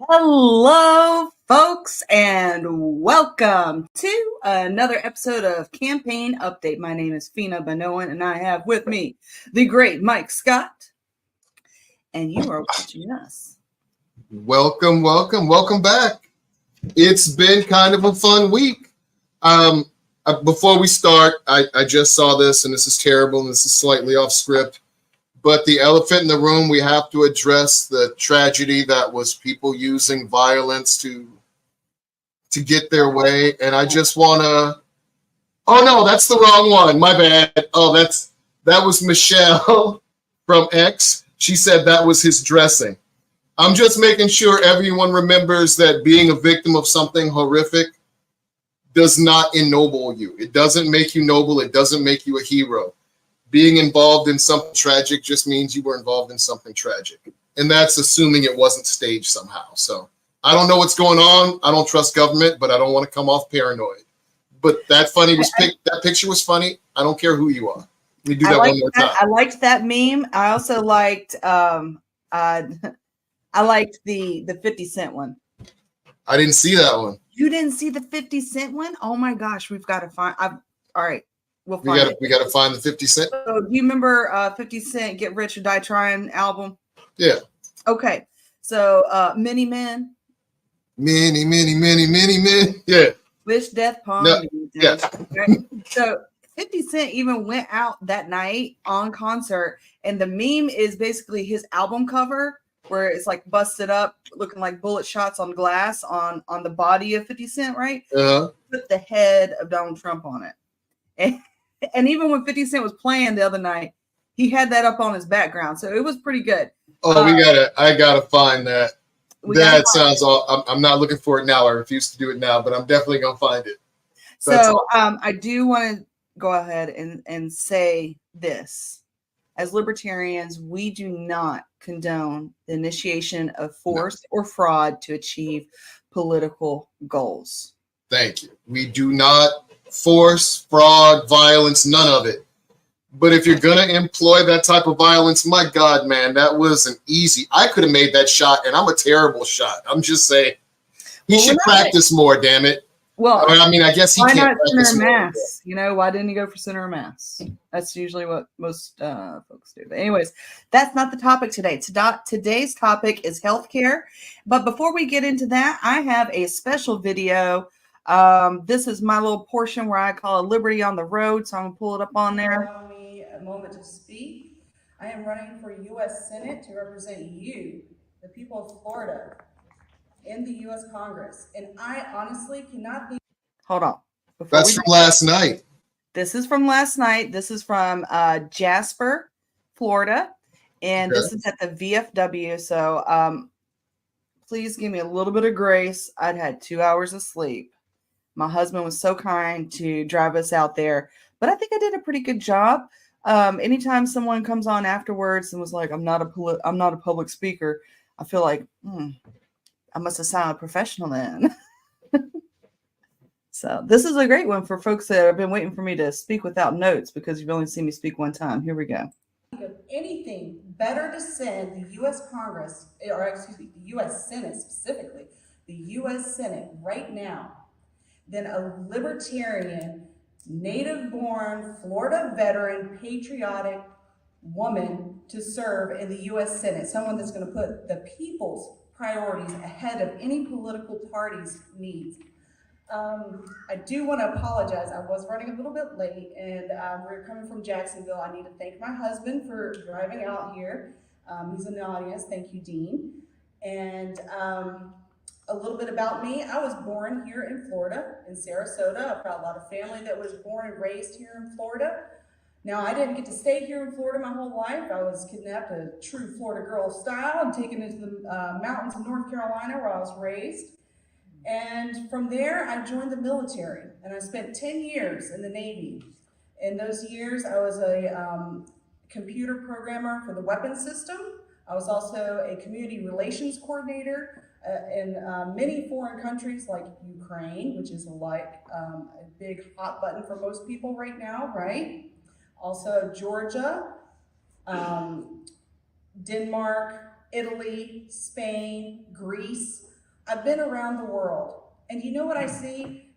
Hello, folks, and welcome to another episode of Campaign Update. My name is Feena Banoan, and I have with me the great Mike Scott, and you are watching us. Welcome back. It's been kind of a fun week. Before we start, I just saw this, and this is terrible, and this is slightly off script. But the elephant in the room, we have to address the tragedy that was people using violence to get their way. And I just want to, oh no, that's the wrong one. My bad. Oh, that was Michelle from X. She said that was his dressing. I'm just making sure everyone remembers that being a victim of something horrific does not ennoble you. It doesn't make you noble. It doesn't make you a hero. Being involved in something tragic just means you were involved in something tragic. And that's assuming it wasn't staged somehow. So I don't know what's going on. I don't trust government, but I don't want to come off paranoid. But that picture was funny. I don't care who you are. Let me do that one more time. I liked that meme. I also liked I liked the 50 Cent one. I didn't see that one. You didn't see the 50 Cent one? Oh my gosh, we've got to find. All right. We got to find the 50 Cent. So do you remember 50 Cent Get Rich or Die Trying album? Yeah. Okay. So Many Men. Many men. Yeah. Wish Death Upon Me. Yeah. Right? So 50 Cent even went out that night on concert, and the meme is basically his album cover where it's like busted up, looking like bullet shots on glass on the body of 50 Cent, right? Uh-huh. With the head of Donald Trump on it. And even when 50 Cent was playing the other night, he had that up on his background. So it was pretty good. Oh, I gotta find that. That sounds all. I'm not looking for it now. I refuse to do it now, but I'm definitely gonna find it. So I do want to go ahead and say this. As libertarians, we do not condone the initiation of force or fraud to achieve political goals. Thank you. We do not force, fraud, violence, none of it. But if you're going to employ that type of violence, my God, man, that wasn't easy. I could have made that shot, and I'm a terrible shot. I'm just saying he should practice more, damn it. Well, I mean, I guess he can't practice center more. mass. You know, why didn't he go for center mass? That's usually what most folks do. But anyways, that's not the topic today. Today's topic is healthcare. But before we get into that, I have a special video. This is my little portion where I call it Liberty on the Road. So I'm gonna pull it up on there. Allow me a moment to speak. I am running for U.S. Senate to represent you, the people of Florida, in the U.S. Congress. And I honestly cannot think. Hold on. That's from last night. This is from last night. This is from Jasper, Florida. And this is at the VFW. So please give me a little bit of grace. I'd had 2 hours of sleep. My husband was so kind to drive us out there, but I think I did a pretty good job. Anytime someone comes on afterwards and was like, I'm not a public speaker, I feel like, I must have sounded professional then. So this is a great one for folks that have been waiting for me to speak without notes because you've only seen me speak one time. Here we go. Anything better to send the U.S. Congress, or excuse me, the U.S. Senate specifically, the U.S. Senate right now, than a libertarian, native-born, Florida veteran, patriotic woman to serve in the U.S. Senate, someone that's going to put the people's priorities ahead of any political party's needs. I do want to apologize. I was running a little bit late, and we're coming from Jacksonville. I need to thank my husband for driving out here. He's in the audience. Thank you, Dean. And a little bit about me. I was born here in Florida, in Sarasota. I've got a lot of family that was born and raised here in Florida. Now, I didn't get to stay here in Florida my whole life. I was kidnapped a true Florida girl style and taken into the mountains of North Carolina where I was raised. And from there, I joined the military, and I spent 10 years in the Navy. In those years, I was a computer programmer for the weapons system. I was also a community relations coordinator in many foreign countries like Ukraine, which is like a big hot button for most people right now, right? Also Georgia, Denmark, Italy, Spain, Greece. I've been around the world, and you know what I see?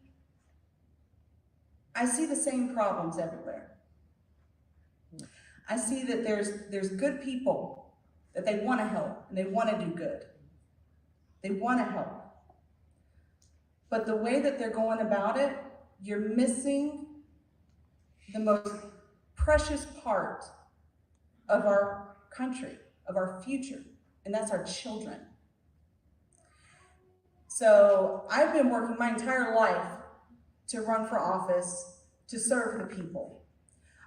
I see the same problems everywhere. I see that there's good people, that they want to help and they want to do good. They want to help. But the way that they're going about it, you're missing the most precious part of our country, of our future, and that's our children. So I've been working my entire life to run for office, to serve the people.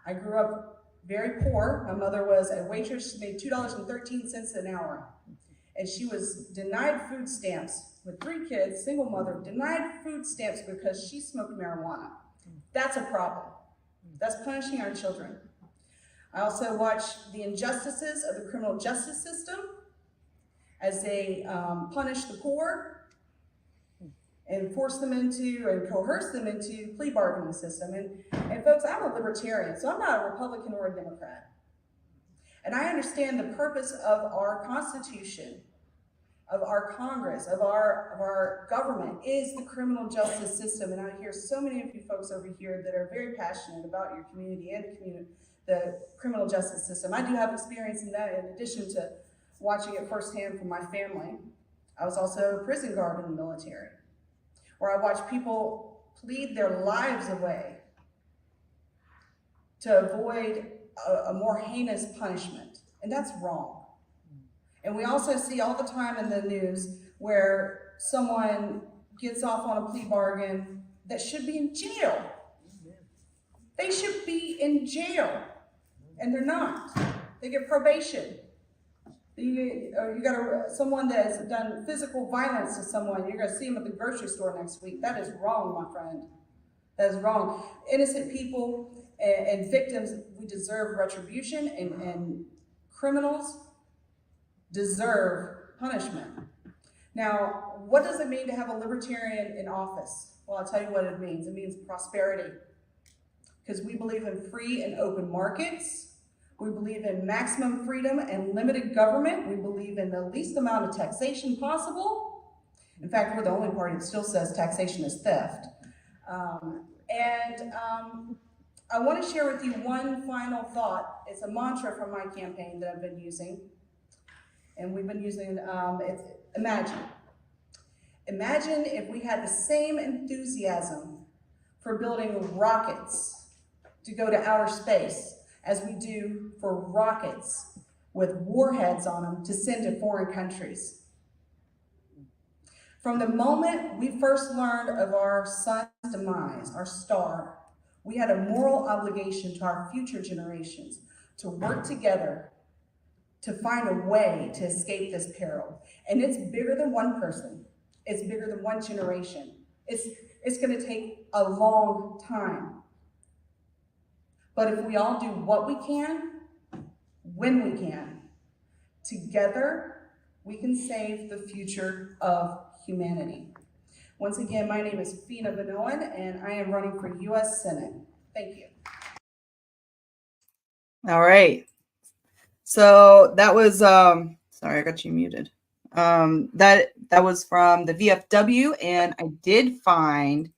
I grew up very poor. My mother was a waitress. She made $2.13 an hour. And she was denied food stamps with 3 kids, single mother, denied food stamps because she smoked marijuana. That's a problem. That's punishing our children. I also watch the injustices of the criminal justice system as they punish the poor and force them into and coerce them into plea bargaining system. And folks, I'm a libertarian, so I'm not a Republican or a Democrat. And I understand the purpose of our Constitution, of our Congress, of our government is the criminal justice system. And I hear so many of you folks over here that are very passionate about your community and the criminal justice system. I do have experience in that in addition to watching it firsthand from my family. I was also a prison guard in the military, where I watched people plead their lives away to avoid a more heinous punishment, and that's wrong. And we also see all the time in the news where someone gets off on a plea bargain that should be in jail. They should be in jail, and they're not. They get probation. You got someone that has done physical violence to someone, you're gonna see them at the grocery store next week. That is wrong, my friend. That is wrong. Innocent people and victims, we deserve retribution, and criminals deserve punishment. Now, what does it mean to have a libertarian in office? Well, I'll tell you what it means. It means prosperity, because we believe in free and open markets. We believe in maximum freedom and limited government. We believe in the least amount of taxation possible. In fact, we're the only party that still says taxation is theft. I want to share with you one final thought. It's a mantra from my campaign that I've been using. And we've been using, it's imagine. Imagine if we had the same enthusiasm for building rockets to go to outer space as we do for rockets with warheads on them to send to foreign countries. From the moment we first learned of our sun's demise, our star, we had a moral obligation to our future generations to work together to find a way to escape this peril. And it's bigger than one person. It's bigger than one generation. It's gonna take a long time. But if we all do what we can, when we can, together, we can save the future of humanity. Once again, my name is Feena Vanoan, and I am running for U.S. Senate. Thank you. All right. So that was, sorry, I got you muted. That was from the VFW, and I did find,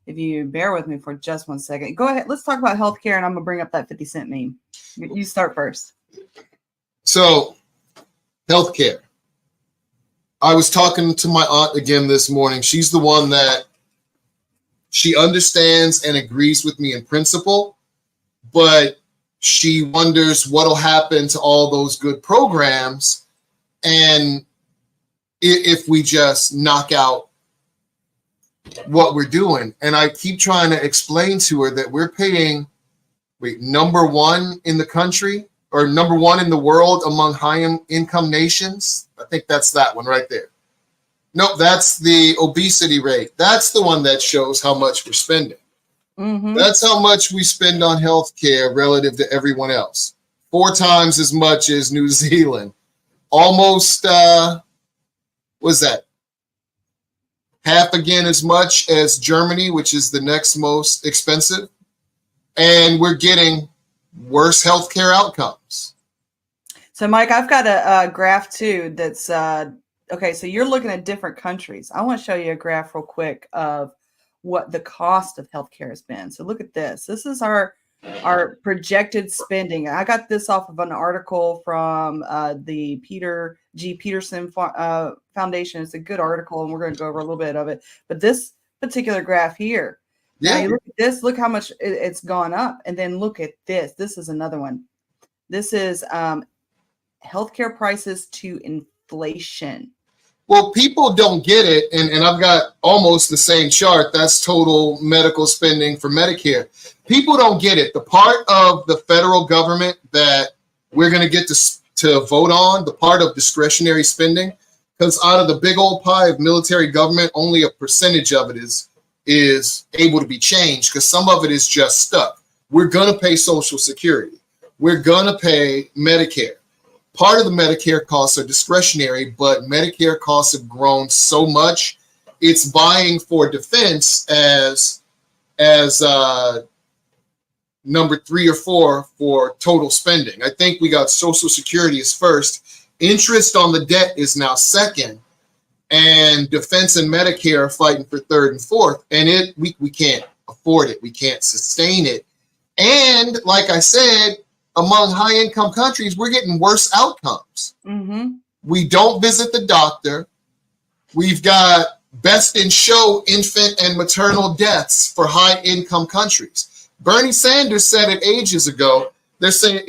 if you bear with me for just 1 second, go ahead. Let's talk about healthcare, and I'm gonna bring up that 50 Cent meme. You start first. So, healthcare. I was talking to my aunt again this morning. She's the one that she understands and agrees with me in principle, but she wonders what'll happen to all those good programs and if we just knock out what we're doing. And I keep trying to explain to her that we're paying number 1 in the country, or number 1 in the world among high income nations. I think that's that one right there. No, that's the obesity rate. That's the one that shows how much we're spending. Mm-hmm. That's how much we spend on healthcare relative to everyone else. 4 times as much as New Zealand. Almost, what's that? Half again as much as Germany, which is the next most expensive. And we're getting worse healthcare outcomes. So, Mike, I've got a graph too that's okay, so you're looking at different countries. I want to show you a graph real quick of what the cost of healthcare has been. So look at this. This is our projected spending. I got this off of an article from the Peter G. Peterson Foundation. It's a good article, and we're going to go over a little bit of it. But this particular graph here, now you look at this, look how much it's gone up. And then look at this. This is another one. This is healthcare prices to inflation. Well, people don't get it, and I've got almost the same chart. That's total medical spending for Medicare. People don't get it. The part of the federal government that we're going to get to vote on, the part of discretionary spending, because out of the big old pie of military government, only a percentage of it is able to be changed, because some of it is just stuck. We're going to pay Social Security. We're going to pay Medicare. Part of the Medicare costs are discretionary, but Medicare costs have grown so much, it's buying for defense as number 3 or 4 for total spending. I think we got Social Security as first. Interest on the debt is now second, and defense and Medicare are fighting for third and fourth. And we can't afford it. We can't sustain it. And like I said, among high-income countries, we're getting worse outcomes. Mm-hmm. We don't visit the doctor. We've got best in show infant and maternal deaths for high-income countries. Bernie Sanders said it ages ago. They're saying,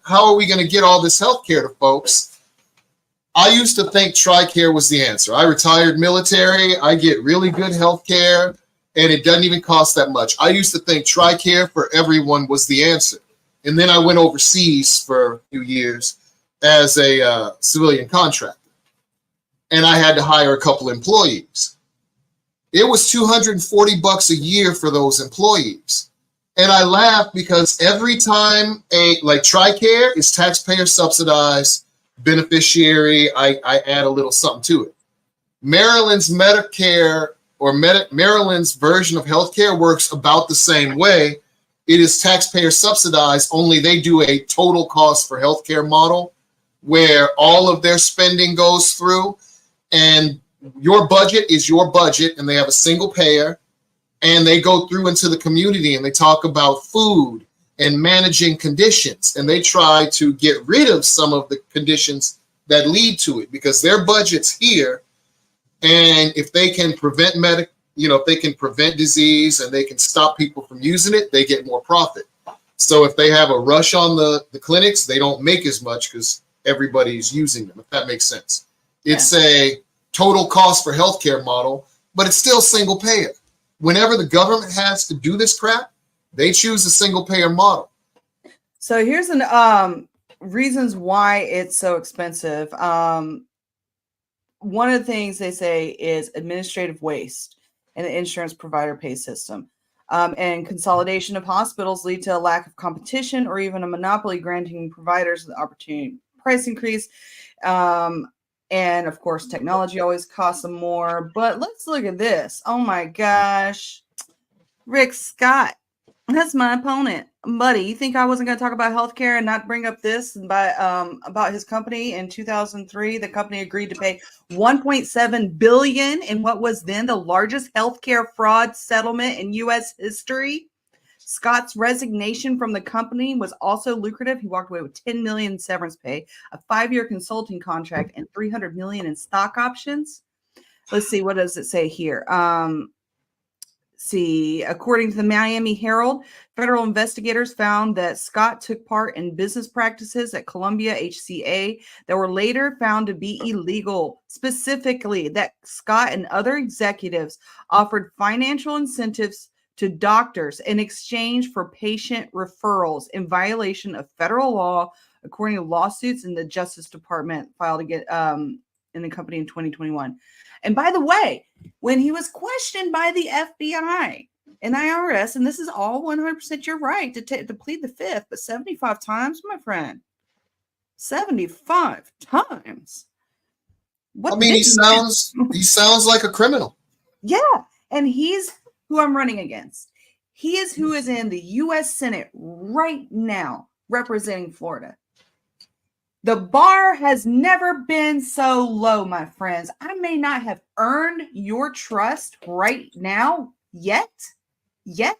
how are we going to get all this health care to folks? I used to think TRICARE was the answer. I retired military. I get really good health care, and it doesn't even cost that much. I used to think TRICARE for everyone was the answer. And then I went overseas for a few years as a civilian contractor. And I had to hire a couple employees. It was $240 a year for those employees. And I laughed because every time like TRICARE is taxpayer subsidized, beneficiary, I add a little something to it. Maryland's Medicare or Maryland's version of healthcare works about the same way. It is taxpayer subsidized, only they do a total cost for healthcare model where all of their spending goes through, and your budget is your budget, and they have a single payer, and they go through into the community and they talk about food and managing conditions, and they try to get rid of some of the conditions that lead to it because their budget's here, and if they can prevent if they can prevent disease and they can stop people from using it, they get more profit. So if they have a rush on the clinics, they don't make as much because everybody's using them, if that makes sense. It's a total cost for healthcare model, but it's still single payer. Whenever the government has to do this crap, they choose a single payer model. So here's an reasons why it's so expensive. One of the things they say is administrative waste and the insurance provider pay system. And consolidation of hospitals lead to a lack of competition or even a monopoly, granting providers the opportunity price increase. And of course, technology always costs them more. But let's look at this. Oh my gosh. Rick Scott. That's my opponent. Buddy, you think I wasn't going to talk about healthcare and not bring up this about his company in 2003? The company agreed to pay $1.7 billion in what was then the largest healthcare fraud settlement in U.S. history. Scott's resignation from the company was also lucrative. He walked away with $10 million severance pay, a 5-year consulting contract, and $300 million in stock options. Let's see, what does it say here? According to the Miami Herald, federal investigators found that Scott took part in business practices at Columbia HCA that were later found to be illegal. Specifically, that Scott and other executives offered financial incentives to doctors in exchange for patient referrals in violation of federal law, according to lawsuits in the Justice Department filed in the company in 2021. And by the way, when he was questioned by the FBI and IRS, and this is all 100% your right to plead the fifth, but 75 times, my friend, 75 times. He sounds like a criminal. Yeah, and he's who I'm running against. He is who is in the U.S. Senate right now representing Florida. The bar has never been so low, my friends. I may not have earned your trust right now yet. Yeah.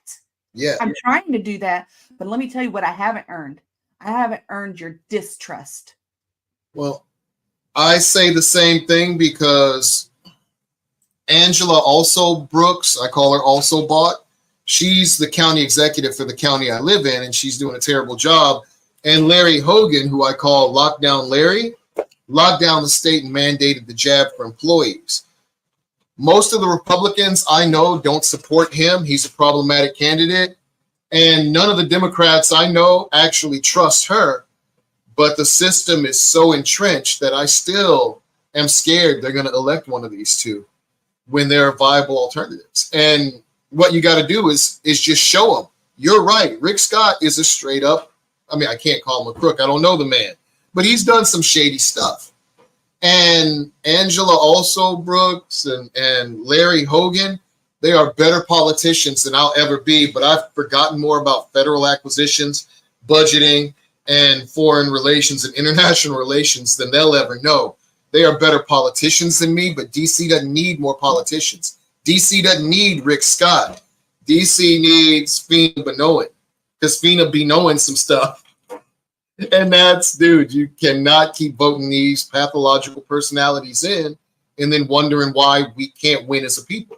I'm trying to do that, but let me tell you what I haven't earned. I haven't earned your distrust. Well, I say the same thing because Angela also Brooks, I call her also bought. She's the county executive for the county I live in, and she's doing a terrible job. And Larry Hogan, who I call Lockdown Larry, locked down the state and mandated the jab for employees. Most of the Republicans I know don't support him. He's a problematic candidate. And none of the Democrats I know actually trust her. But the system is so entrenched that I still am scared they're going to elect one of these two when there are viable alternatives. And what you got to do is just show them. You're right. Rick Scott is a straight up, I mean, I can't call him a crook. I don't know the man. But he's done some shady stuff. And Angela also Brooks and Larry Hogan, they are better politicians than I'll ever be. But I've forgotten more about federal acquisitions, budgeting, and foreign relations and international relations than they'll ever know. They are better politicians than me, but DC doesn't need more politicians. DC doesn't need Rick Scott. DC needs Feena Benoit, because Feena be knowing some stuff. And that's, dude, you cannot keep voting these pathological personalities in and then wondering why we can't win as a people.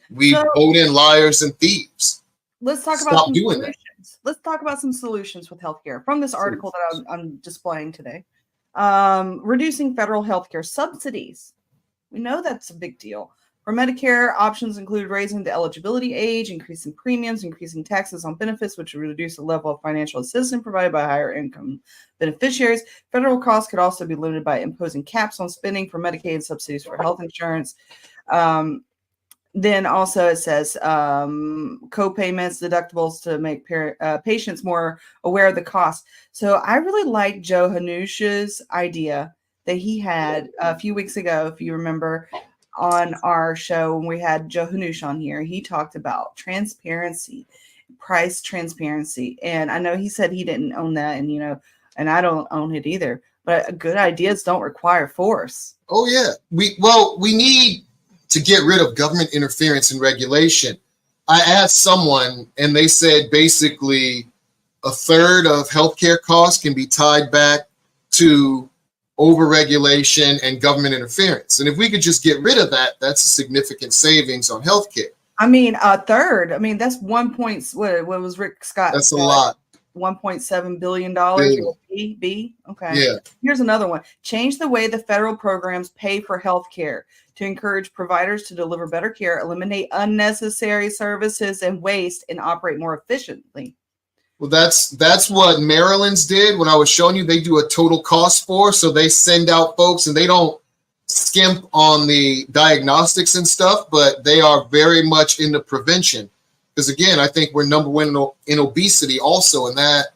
We vote in liars and thieves. Let's talk about some solutions. Let's talk about some solutions with healthcare from this article that I'm displaying today. Reducing federal healthcare subsidies. We know that's a big deal. For Medicare, options include raising the eligibility age, increasing premiums, increasing taxes on benefits, which would reduce the level of financial assistance provided by higher income beneficiaries. Federal costs could also be limited by imposing caps on spending for Medicaid subsidies for health insurance. Then also it says co-payments, deductibles to make patients more aware of the cost. So I really like Joe Hanush's idea that he had a few weeks ago, if you remember, on our show when we had Joe Hanush on here. He talked about transparency, price transparency. And I know he said he didn't own that, and and I don't own it either. But good ideas don't require force. Oh yeah. We need to get rid of government interference and regulation. I asked someone and they said basically a third of healthcare costs can be tied back to overregulation and government interference. And if we could just get rid of that, that's a significant savings on healthcare. I mean, a third. I mean, that's what was Rick Scott? That's a lot. $1.7 billion. B. Okay. Yeah. Here's another one. Change the way the federal programs pay for health care to encourage providers to deliver better care, eliminate unnecessary services and waste, and operate more efficiently. Well, that's what Maryland's did. When I was showing you, they do a total cost for, so they send out folks and they don't skimp on the diagnostics and stuff, but they are very much into prevention. Because again, I think we're number one in obesity also, and that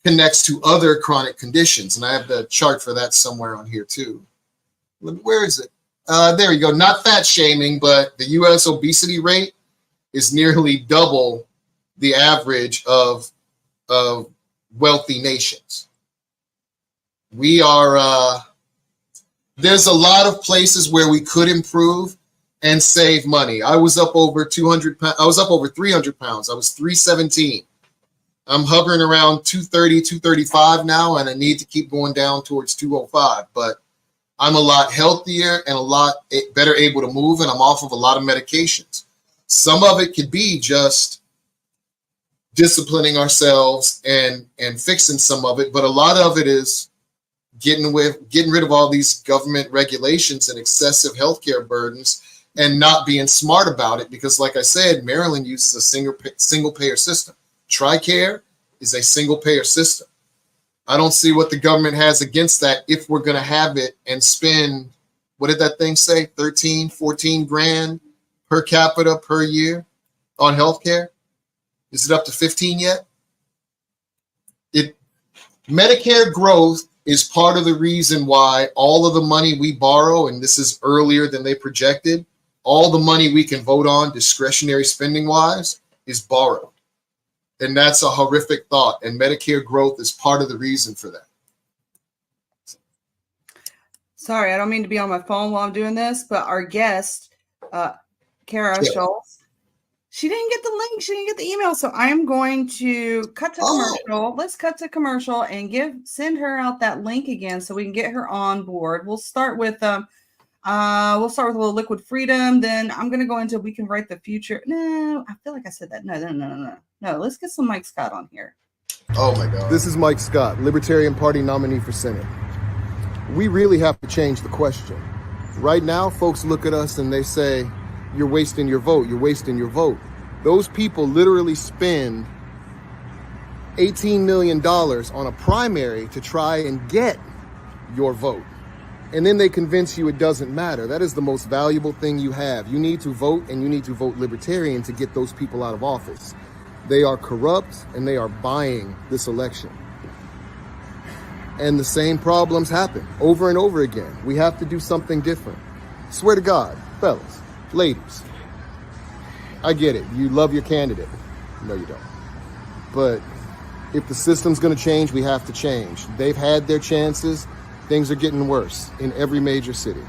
connects to other chronic conditions. And I have the chart for that somewhere on here too. Where is it? There you go. Not fat shaming, but the U.S. obesity rate is nearly double the average of wealthy nations. We are, there's a lot of places where we could improve and save money. I was up over 200 pounds. I was up over 300 pounds. I was 317. I'm hovering around 230, 235 now, and I need to keep going down towards 205. But I'm a lot healthier and a lot better able to move, and I'm off of a lot of medications. Some of it could be just disciplining ourselves and fixing some of it, but a lot of it is getting rid of all these government regulations and excessive healthcare burdens and not being smart about it. Because like I said, Maryland uses a single payer system. TRICARE is a single payer system. I don't see what the government has against that if we're going to have it and spend, what did that thing say, 13, 14 grand per capita per year on healthcare? Is it up to 15 yet? Medicare growth is part of the reason why all of the money we borrow, and this is earlier than they projected, all the money we can vote on discretionary spending wise is borrowed. And that's a horrific thought. And Medicare growth is part of the reason for that. Sorry, I don't mean to be on my phone while I'm doing this, but our guest, Cara Yeah. Schulz, she didn't get the link. She didn't get the email. So I'm going to cut to commercial. Let's cut to commercial and send her out that link again so we can get her on board. We'll start with a little liquid freedom. Then I'm going to go into we can write the future. No, I feel like I said that. No. Let's get some Mike Scott on here. Oh my God. This is Mike Scott, Libertarian Party nominee for Senate. We really have to change the question. Right now, folks look at us and they say, you're wasting your vote. You're wasting your vote. Those people literally spend $18 million on a primary to try and get your vote. And then they convince you it doesn't matter. That is the most valuable thing you have. You need to vote, and you need to vote Libertarian to get those people out of office. They are corrupt and they are buying this election. And the same problems happen over and over again. We have to do something different. Swear to God, fellas, ladies, I get it. You love your candidate. No, you don't. But if the system's going to change, we have to change. They've had their chances. Things are getting worse in every major city.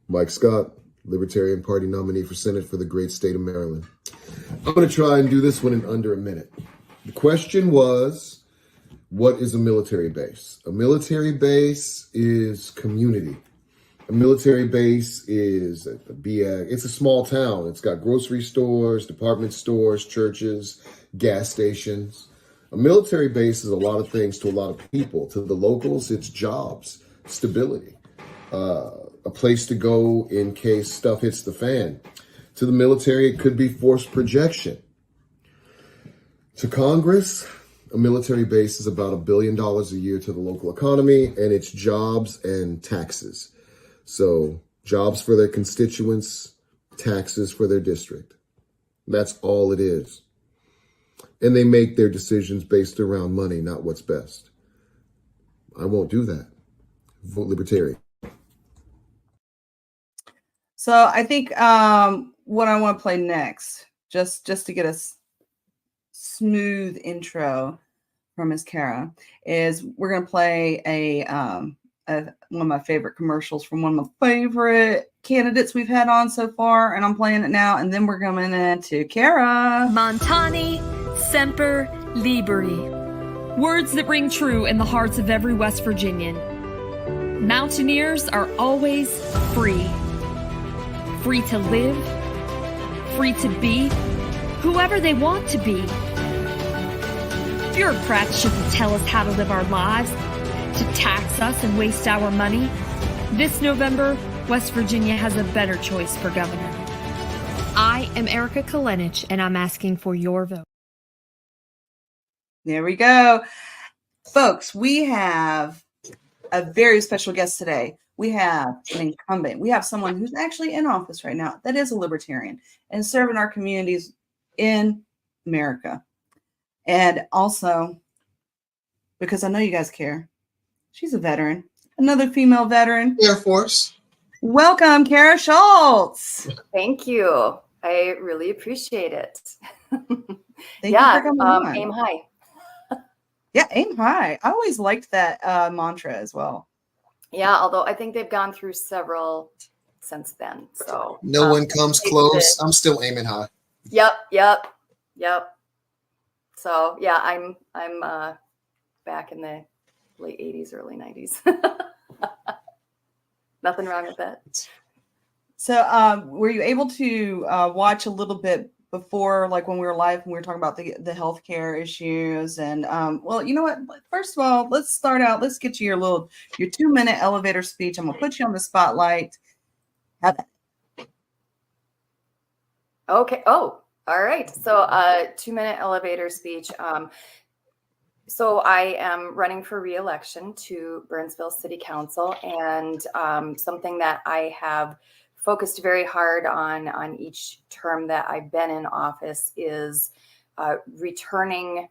Mike Scott, Libertarian Party nominee for Senate for the great state of Maryland. I'm going to try and do this one in under a minute. The question was, what is a military base? A military base is community. A military base is it's a small town. It's got grocery stores, department stores, churches, gas stations. A military base is a lot of things to a lot of people. To the locals, it's jobs, stability, a place to go in case stuff hits the fan. To the military, it could be force projection. To Congress, a military base is about $1 billion a year to the local economy, and it's jobs and taxes. So jobs for their constituents, taxes for their district. That's all it is. And they make their decisions based around money, not what's best. I won't do that. Vote Libertarian. So I think what I want to play next, just to get a smooth intro from Ms. Cara, is we're going to play one of my favorite commercials from one of my favorite candidates we've had on so far, and I'm playing it now, and then we're coming into Cara. Montani Semper Liberi. Words that ring true in the hearts of every West Virginian. Mountaineers are always free. Free to live, free to be whoever they want to be. Bureaucrats shouldn't tell us how to live our lives, to tax us and waste our money. This November, West Virginia has a better choice for governor. I am Erica Kalenich, and I'm asking for your vote. There we go. Folks, we have a very special guest today. We have an incumbent. We have someone who's actually in office right now that is a libertarian and serving our communities in America. And also, because I know you guys care, she's a veteran, another female veteran. Air Force. Welcome, Cara Schulz. Thank you. I really appreciate it. Thank you for coming on. Aim high. Yeah, aim high. I always liked that mantra as well. Yeah, although I think they've gone through several since then. So No one comes close. I'm still aiming high. Yep. So yeah, I'm back in the late 80s, early 90s. Nothing wrong with that. So were you able to watch a little bit before, like when we were live, when we were talking about the healthcare issues? And well, you know what? First of all, let's start out. Let's get you your 2-minute elevator speech. I'm gonna put you on the spotlight. Have that. Okay. Oh, all right. So 2-minute elevator speech. So I am running for re-election to Burnsville City Council, and something that I have focused very hard on each term that I've been in office is returning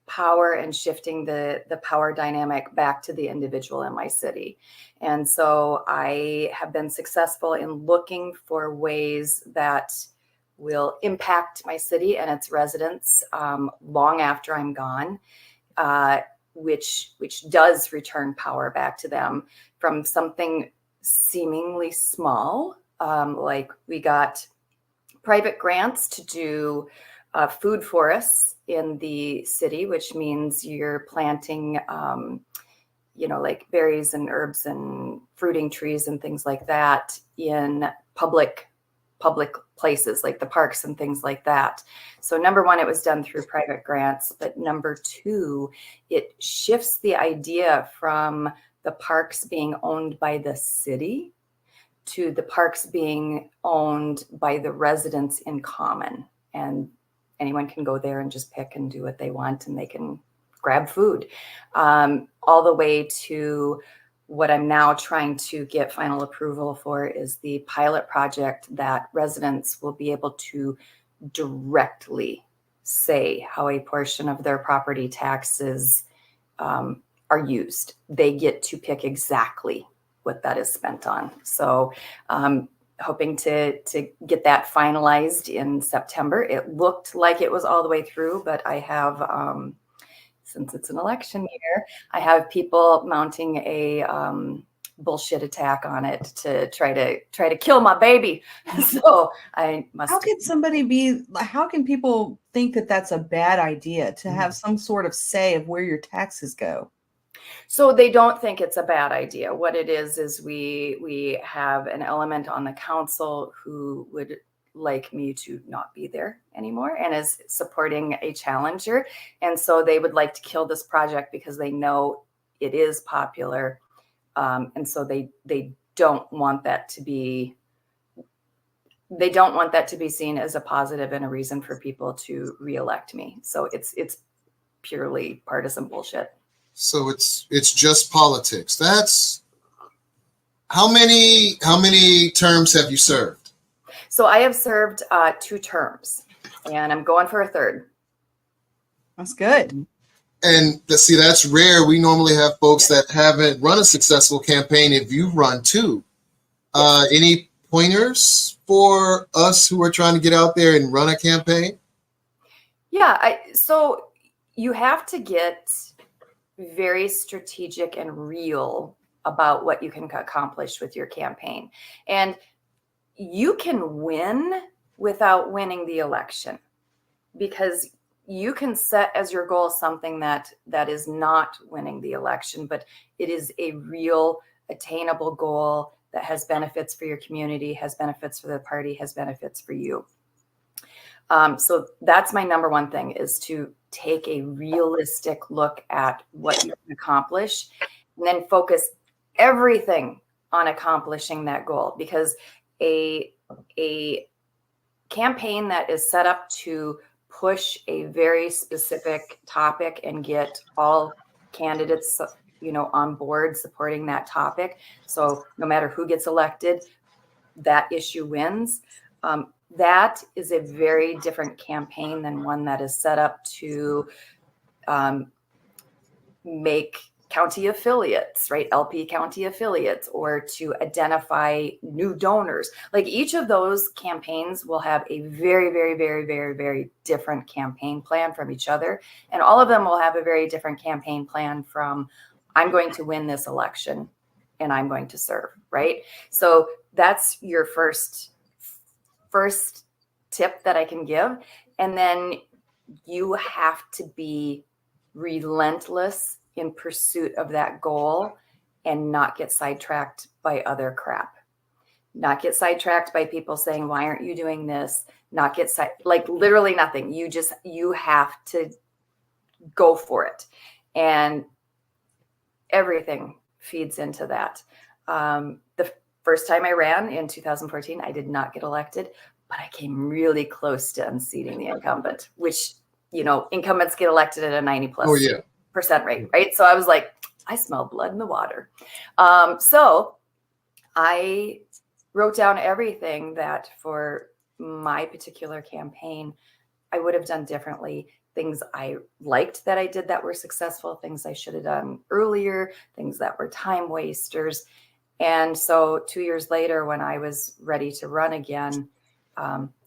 power and shifting the power dynamic back to the individual in my city. And so I have been successful in looking for ways that will impact my city and its residents long after I'm gone. which does return power back to them from something seemingly small. Like we got private grants to do food forests in the city, which means you're planting, like berries and herbs and fruiting trees and things like that in public places like the parks and things like that. So number one, it was done through private grants, but number two, it shifts the idea from the parks being owned by the city to the parks being owned by the residents in common. And anyone can go there and just pick and do what they want, and they can grab food, all the way to what I'm now trying to get final approval for is the pilot project that residents will be able to directly say how a portion of their property taxes are used. They get to pick exactly what that is spent on. So hoping to get that finalized in September. It looked like it was all the way through, but I have, since it's an election year, I have people mounting a bullshit attack on it to try to kill my baby. So I must. How can people think that that's a bad idea to have some sort of say of where your taxes go? So they don't think it's a bad idea. What it is we have an element on the council who would like me to not be there anymore and is supporting a challenger. And so they would like to kill this project because they know it is popular. And so they don't want that to be seen as a positive and a reason for people to reelect me. So it's purely partisan bullshit. So it's just politics. That's how many terms have you served? So I have served 2 terms, and I'm going for a 3rd. That's good. And see, that's rare. We normally have folks that haven't run a successful campaign. If you've run 2, any pointers for us who are trying to get out there and run a campaign? Yeah, so you have to get very strategic and real about what you can accomplish with your campaign. And you can win without winning the election, because you can set as your goal something that is not winning the election, but it is a real attainable goal that has benefits for your community, has benefits for the party, has benefits for you. So that's my number one thing, is to take a realistic look at what you can accomplish and then focus everything on accomplishing that goal. Because a campaign that is set up to push a very specific topic and get all candidates, on board supporting that topic. So no matter who gets elected, that issue wins. That is a very different campaign than one that is set up to make county affiliates, right? LP county affiliates, or to identify new donors. Like, each of those campaigns will have a very, very, very, very, very different campaign plan from each other. And all of them will have a very different campaign plan from, I'm going to win this election and I'm going to serve, right? So that's your first tip that I can give. And then you have to be relentless in pursuit of that goal and not get sidetracked by other crap. Not get sidetracked by people saying, why aren't you doing this? Not get literally nothing. You have to go for it. And everything feeds into that. The first time I ran in 2014, I did not get elected, but I came really close to unseating the incumbent, which, incumbents get elected at a 90+% rate, right? So I was like, I smell blood in the water. So I wrote down everything that for my particular campaign, I would have done differently. Things I liked that I did that were successful, things I should have done earlier, things that were time wasters. And so 2 years later, when I was ready to run again,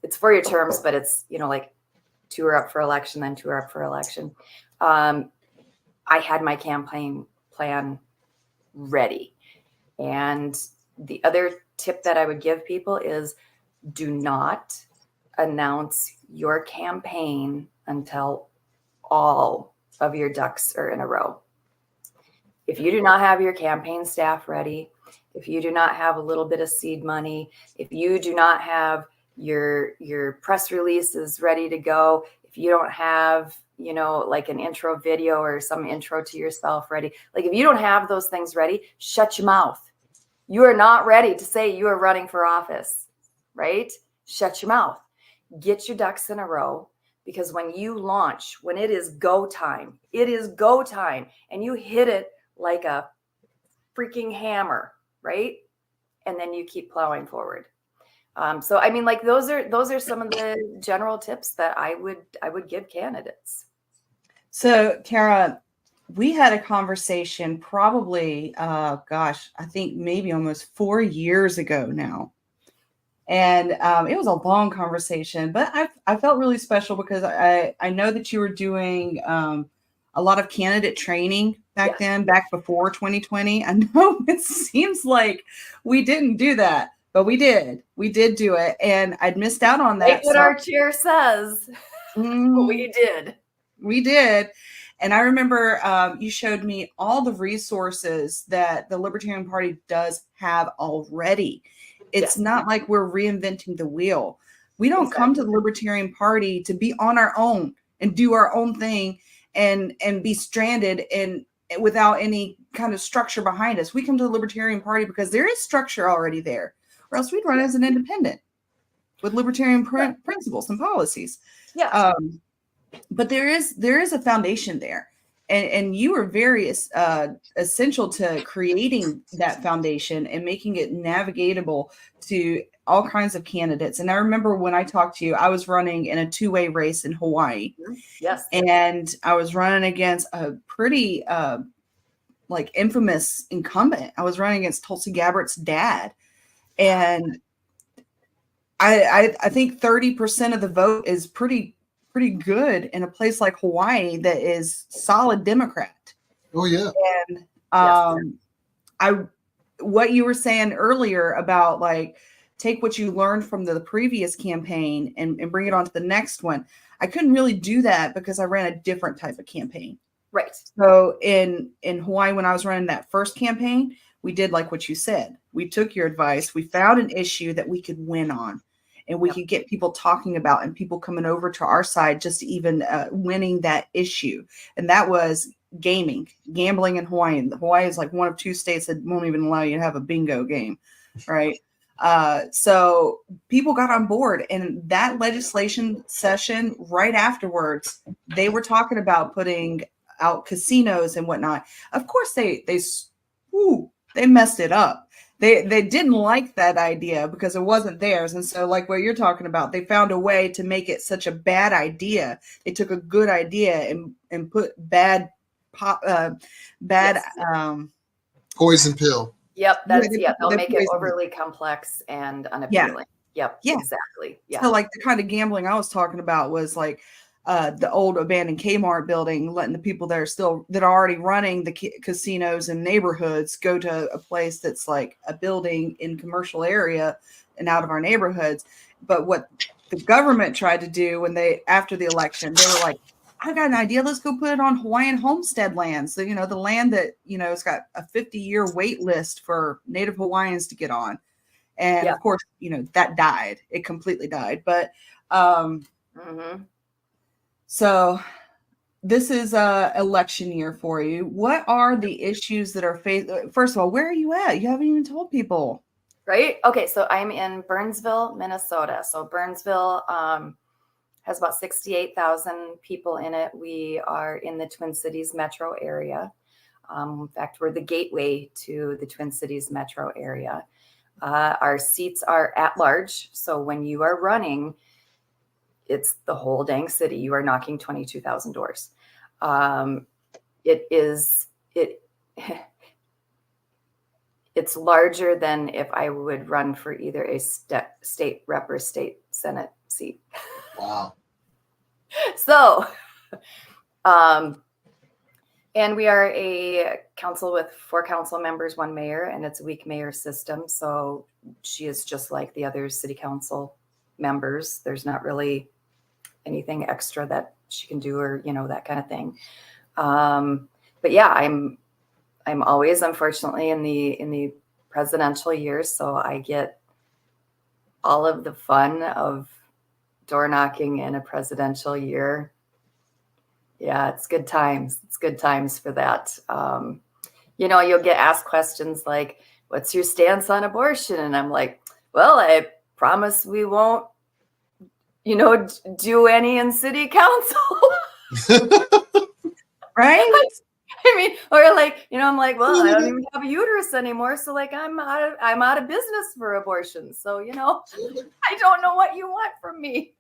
it's 4-year terms, but it's, 2 are up for election, then 2 are up for election. I had my campaign plan ready. And the other tip that I would give people is do not announce your campaign until all of your ducks are in a row. If you do not have your campaign staff ready, if you do not have a little bit of seed money, if you do not have your press releases ready to go, if you don't have, you know, like an intro video or some intro to yourself ready, like if you don't have those things ready, shut your mouth. You are not ready to say you are running for office, right? Shut your mouth. Get your ducks in a row, because when you launch, when it is go time, and you hit it like a freaking hammer, right? And then you keep plowing forward. So I mean, like those are some of the general tips that I would give candidates. So, Cara, we had a conversation probably, I think maybe almost 4 years ago now. And it was a long conversation, but I felt really special because I know that you were doing a lot of candidate training back then, back before 2020. I know it seems like we didn't do that, but we did. We did do it. And I'd missed out on that. Like what our chair says. We did. We did. And I remember you showed me all the resources that the Libertarian Party does have already. It's not like we're reinventing the wheel. We don't come to the Libertarian Party to be on our own and do our own thing and be stranded and without any kind of structure behind us. We come to the Libertarian Party because there is structure already there, or else we'd run as an independent with libertarian principles and policies. Yeah. But there is a foundation there. And you were very essential to creating that foundation and making it navigatable to all kinds of candidates. And I remember when I talked to you, I was running in a two-way race in Hawaii. Yes. And I was running against a pretty infamous incumbent. I was running against Tulsi Gabbard's dad. And I think 30% of the vote is pretty good in a place like Hawaii that is solid Democrat. Oh yeah. And what you were saying earlier about like take what you learned from the previous campaign and bring it on to the next one. I couldn't really do that because I ran a different type of campaign. Right. So in Hawaii, when I was running that first campaign, we did like what you said. We took your advice. We found an issue that we could win on. And we could get people talking about and people coming over to our side just even winning that issue. And that was gambling in Hawaii. Hawaii is like one of two states that won't even allow you to have a bingo game, right? So people got on board. And that legislation session right afterwards, they were talking about putting out casinos and whatnot. Of course, they messed it up. They didn't like that idea because it wasn't theirs. And so like what you're talking about, they found a way to make it such a bad idea. They took a good idea and put bad poison pill. Yep. They'll make it overly complex and unappealing. Yep. Exactly. Yeah. So like the kind of gambling I was talking about was like the old abandoned Kmart building, letting the people that are already running the casinos and neighborhoods go to a place that's like a building in commercial area and out of our neighborhoods. But what the government tried to do after the election, they were like, I got an idea. Let's go put it on Hawaiian homestead land. So, the land that, it's got a 50-year wait list for Native Hawaiians to get on. And of course, that died. It completely died. But, So this is a election year for you. What are the issues that are faced? First of all, where are you at? You haven't even told people. Right. Okay. So I'm in Burnsville, Minnesota. So Burnsville has about 68,000 people in it. We are in the Twin Cities metro area. In fact, we're the gateway to the Twin Cities metro area. Our seats are at large. So when you are running, it's the whole dang city. You are knocking 22,000 doors. It's larger than if I would run for either a state rep or state Senate seat. Wow. So And we are a council with 4 council members, 1 mayor, and it's a weak mayor system. So she is just like the other city council members. There's not really anything extra that she can do, or, you know, that kind of thing. But yeah, I'm always, unfortunately, in the presidential years. So I get all of the fun of door knocking in a presidential year. Yeah, it's good times. It's good times for that. You know, you'll get asked questions like, what's your stance on abortion? And I'm like, well, I promise we won't, you know, do any in city council. Right? I mean, or like, you know, I'm like, well, I don't even have a uterus anymore. So like, I'm out of business for abortion. So, you know, I don't know what you want from me.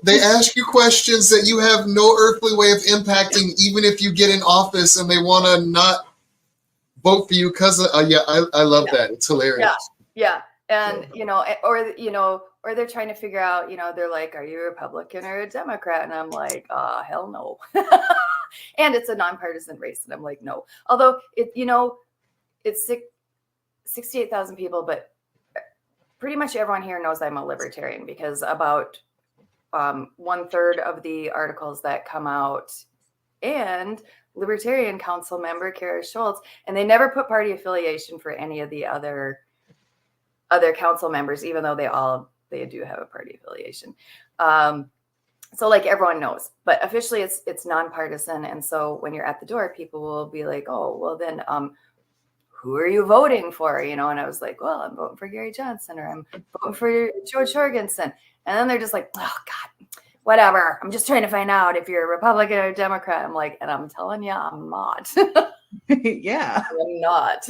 They ask you questions that you have no earthly way of impacting, even if you get in office and they want to not vote for you because I love that. It's hilarious. Yeah. And, you know, or they're trying to figure out, you know, they're like, are you a Republican or a Democrat? And I'm like, hell no. And it's a nonpartisan race. And I'm like, no. Although it's 68,000 people, but pretty much everyone here knows I'm a libertarian, because about 1/3 of the articles that come out, and Libertarian Council member Cara Schulz, and they never put party affiliation for any of the other council members, even though they do have a party affiliation. So like everyone knows, but officially it's nonpartisan. And so when you're at the door, people will be like, oh, well then, who are you voting for? You know? And I was like, well, I'm voting for Gary Johnson, or I'm voting for George Jorgensen. And then they're just like, oh God, whatever. I'm just trying to find out if you're a Republican or a Democrat. I'm like, and I'm telling you, I'm not. Yeah. I'm not.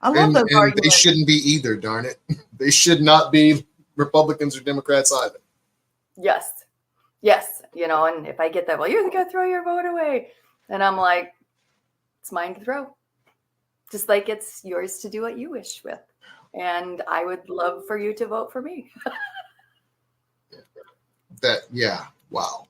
I love those And arguments. they shouldn't be either, darn it. They should not be Republicans or Democrats either. Yes. You know, and if I get that, well, you're going to throw your vote away. And I'm like, it's mine to throw. Just like it's yours to do what you wish with. And I would love for you to vote for me. Wow.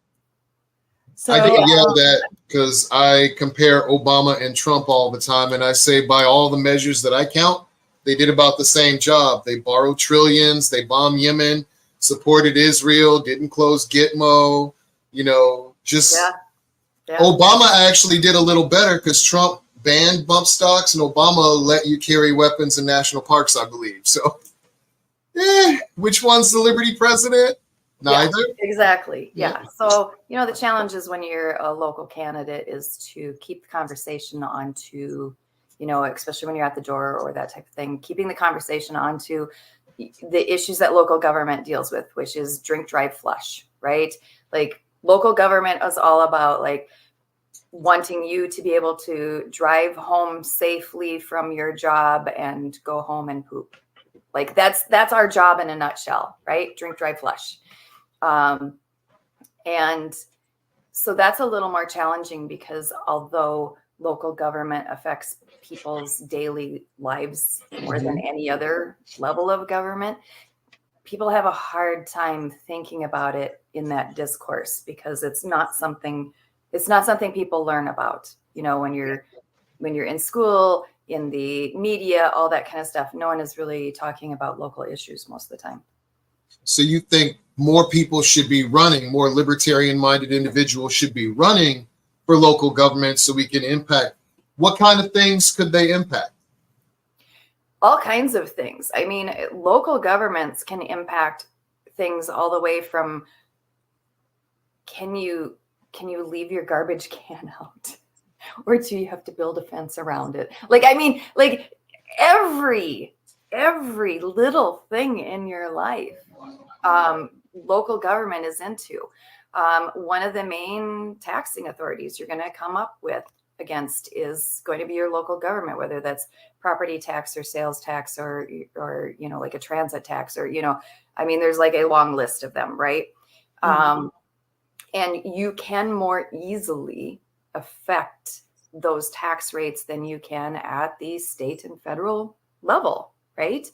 So, I get yelled at because I compare Obama and Trump all the time. And I say, by all the measures that I count, they did about the same job. They borrowed trillions. They bombed Yemen, supported Israel, didn't close Gitmo, you know, just Yeah. Obama actually did a little better because Trump banned bump stocks and Obama let you carry weapons in national parks, I believe. So, which one's the Liberty president? Neither. Yeah, exactly. Yeah. So, you know, the challenge is when you're a local candidate is to keep the conversation onto, you know, especially when you're at the door or that type of thing, keeping the conversation onto the issues that local government deals with, which is drink, drive, flush, right? Like local government is all about like wanting you to be able to drive home safely from your job and go home and poop. Like that's our job in a nutshell, right? Drink, drive, flush. And so that's a little more challenging because although local government affects people's daily lives more than any other level of government, people have a hard time thinking about it in that discourse because it's not something people learn about, you know, when you're in school, in the media, all that kind of stuff. No one is really talking about local issues most of the time. So you think more people should be running, more libertarian-minded individuals should be running for local government so we can impact. What kind of things could they impact? All kinds of things. I mean, local governments can impact things all the way from can you leave your garbage can out? Or do you have to build a fence around it? Like, I mean, like every little thing in your life, local government is into. One of the main taxing authorities you're going to come up with against is going to be your local government, whether that's property tax or sales tax or you know, like a transit tax or, you know, I mean, there's like a long list of them, right? Mm-hmm. And you can more easily affect those tax rates than you can at the state and federal level, right?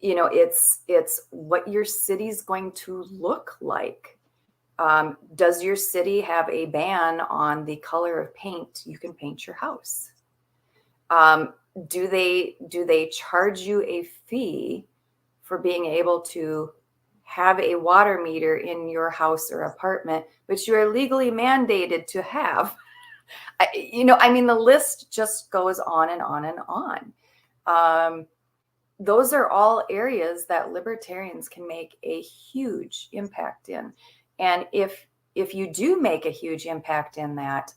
You know, it's what your city's going to look like. Does your city have a ban on the color of paint you can paint your house? Do they charge you a fee for being able to have a water meter in your house or apartment, which you are legally mandated to have? The list just goes on and on and on. Those are all areas that libertarians can make a huge impact in. And if you do make a huge impact in that,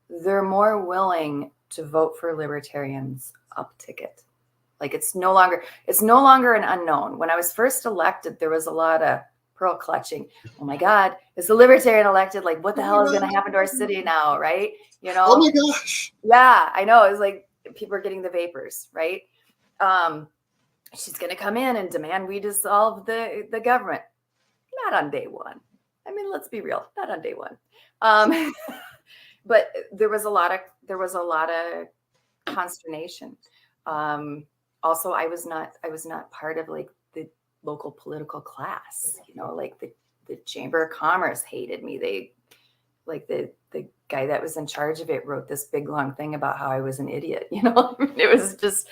they're more willing to vote for libertarians up ticket. Like it's no longer an unknown. When I was first elected, there was a lot of pearl clutching. Oh my God, is the libertarian elected? Like, what the hell is going to happen to our city now? Right. Oh my gosh. Yeah, I know. It was like people are getting the vapors, right? She's going to come in and demand we dissolve the government. Not on day one. I mean, let's be real. Not on day one. But there was a lot of consternation. Also, I was not part of like the local political class. Like the Chamber of Commerce hated me. They like the guy that was in charge of it wrote this big long thing about how I was an idiot. It was just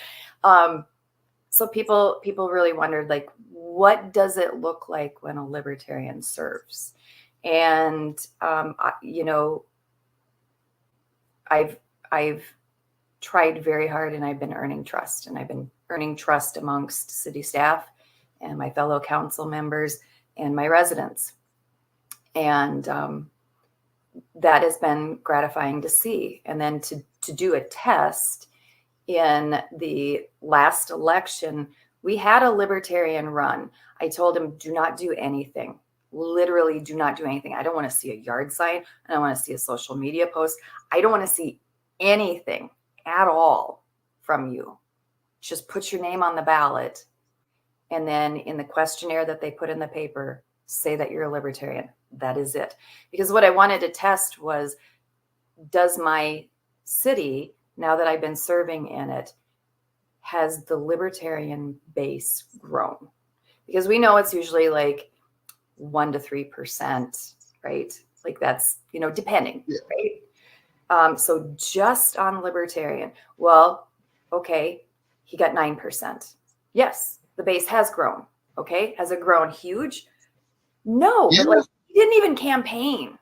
so people really wondered, like, what does it look like when a libertarian serves? And I've tried very hard, and I've been earning trust, amongst city staff and my fellow council members and my residents. And that has been gratifying to see. And then to do a test in the last election, we had a libertarian run. I told him, do not do anything. Literally do not do anything. I don't want to see a yard sign. I don't want to see a social media post. I don't want to see anything at all from you. Just put your name on the ballot. And then in the questionnaire that they put in the paper, say that you're a libertarian. That is it. Because what I wanted to test was, does my city, now that I've been serving in it, has the libertarian base grown? Because we know it's usually like 1% to 3%, right? Like that's, depending, right? So just on libertarian, well, okay, he got 9%. Yes, the base has grown. Okay, has it grown huge? No, Yeah. but like he didn't even campaign.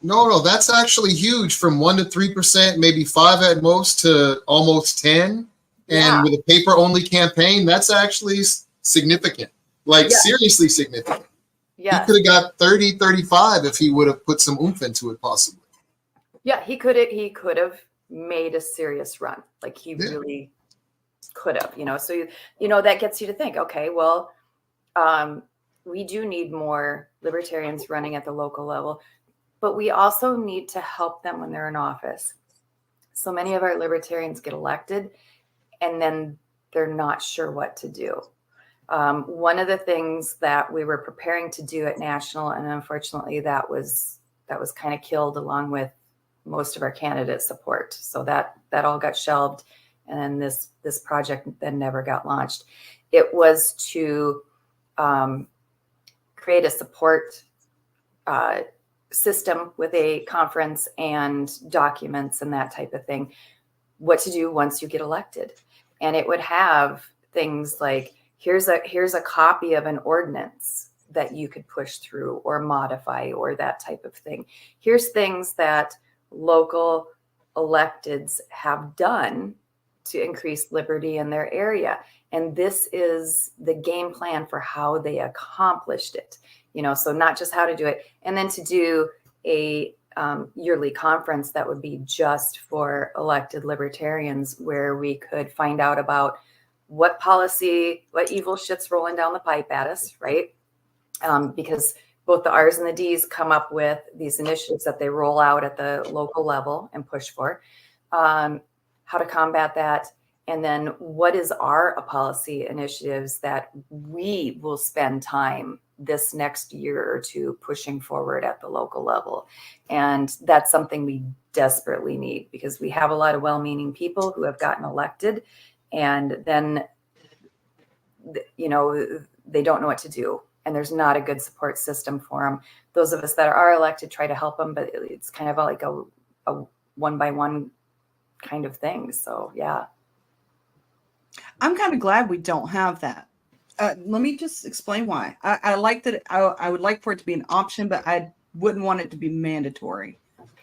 No, that's actually huge, from 1% to 3%, maybe 5% at most, to almost 10%. And with a paper-only campaign, that's actually significant. Like seriously significant. Yeah. He could have got 30, 35 if he would have put some oomph into it, possibly. Yeah, he could have made a serious run. Like he really could have, So that gets you to think, okay, well, we do need more libertarians running at the local level, but we also need to help them when they're in office. So many of our libertarians get elected and then they're not sure what to do. One of the things that we were preparing to do at national, and unfortunately that was kind of killed along with most of our candidate support. So that all got shelved, and then this project then never got launched. It was to create a support system with a conference and documents and that type of thing, what to do once you get elected. And it would have things like, here's a copy of an ordinance that you could push through or modify or that type of thing. Here's things that local electeds have done to increase liberty in their area. And this is the game plan for how they accomplished it. So not just how to do it. And then to do a yearly conference that would be just for elected libertarians, where we could find out about what policy, what evil shit's rolling down the pipe at us, right? Because both the R's and the D's come up with these initiatives that they roll out at the local level and push for, how to combat that. And then what is our policy initiatives that we will spend time this next year or two pushing forward at the local level. And that's something we desperately need, because we have a lot of well-meaning people who have gotten elected and then, they don't know what to do. and there's not a good support system for them. Those of us that are elected try to help them, but it's kind of like a one-by-one kind of thing. So, yeah. I'm kind of glad we don't have that. Let me just explain why. I like that. I would like for it to be an option, but I wouldn't want it to be mandatory.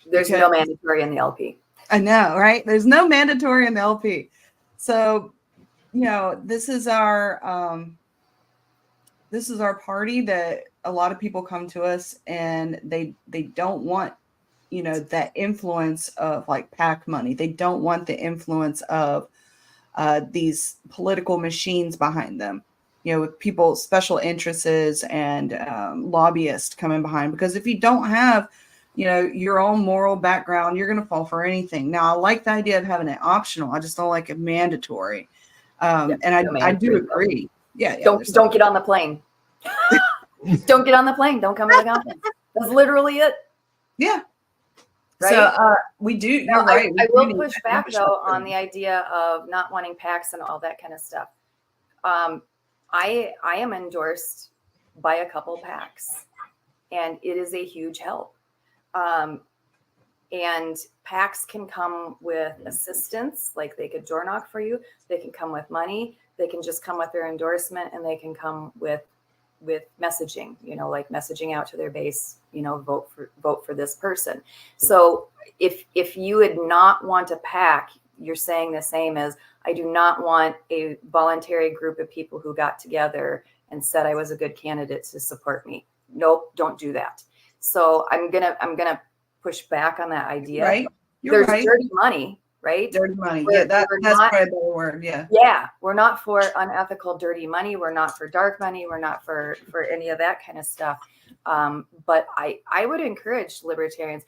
There's no mandatory in the LP. I know, right? There's no mandatory in the LP. So, you know, this is our party that a lot of people come to us and they don't want, you know, that influence of like PAC money. They don't want the influence of these political machines behind them, you know, with people, special interests and lobbyists coming behind. Because if you don't have, you know, your own moral background, you're going to fall for anything. Now, I like the idea of having it optional. I just don't like it mandatory. And I do agree. Yeah. Don't get on the plane. Don't get on the plane. Don't come to the conference. That's literally it. Yeah. Right. So we do. You're right. I will push back though on the idea of not wanting PACs and all that kind of stuff. I am endorsed by a couple PACs, and it is a huge help. And PACs can come with assistance, like they could door knock for you. They can come with money. They can just come with their endorsement, and they can come with messaging, you know, like messaging out to their base, you know, vote for this person. So if you would not want a PAC, you're saying the same as, I do not want a voluntary group of people who got together and said I was a good candidate to support me. Nope, don't do that. So I'm gonna push back on that idea. Right. There's dirty money, right? Dirty money. Yeah, that's probably a better word. Yeah. Yeah, we're not for unethical, dirty money. We're not for dark money. We're not for any of that kind of stuff. But I would encourage libertarians.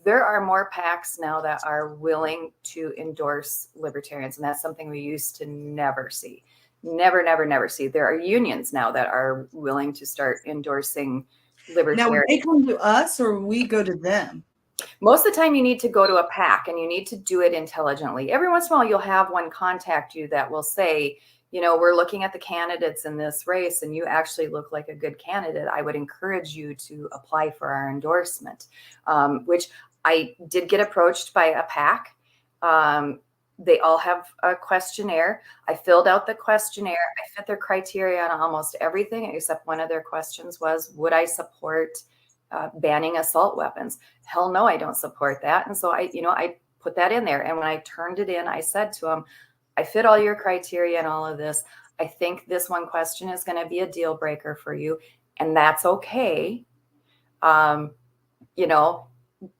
There are more PACs now that are willing to endorse libertarians, and that's something we used to never see. Never see. There are unions now that are willing to start endorsing libertarians. Now, would they come to us or we go to them? Most of the time you need to go to a PAC, and you need to do it intelligently. Every once in a while you'll have one contact you that will say, you know, we're looking at the candidates in this race and you actually look like a good candidate. I would encourage you to apply for our endorsement, which I did get approached by a PAC. They all have a questionnaire. I filled out the questionnaire. I fit their criteria on almost everything, except one of their questions was, would I support banning assault weapons? Hell no, I don't support that. And so I put that in there. And when I turned it in, I said to them, I fit all your criteria and all of this. I think this one question is going to be a deal breaker for you. And that's okay. You know,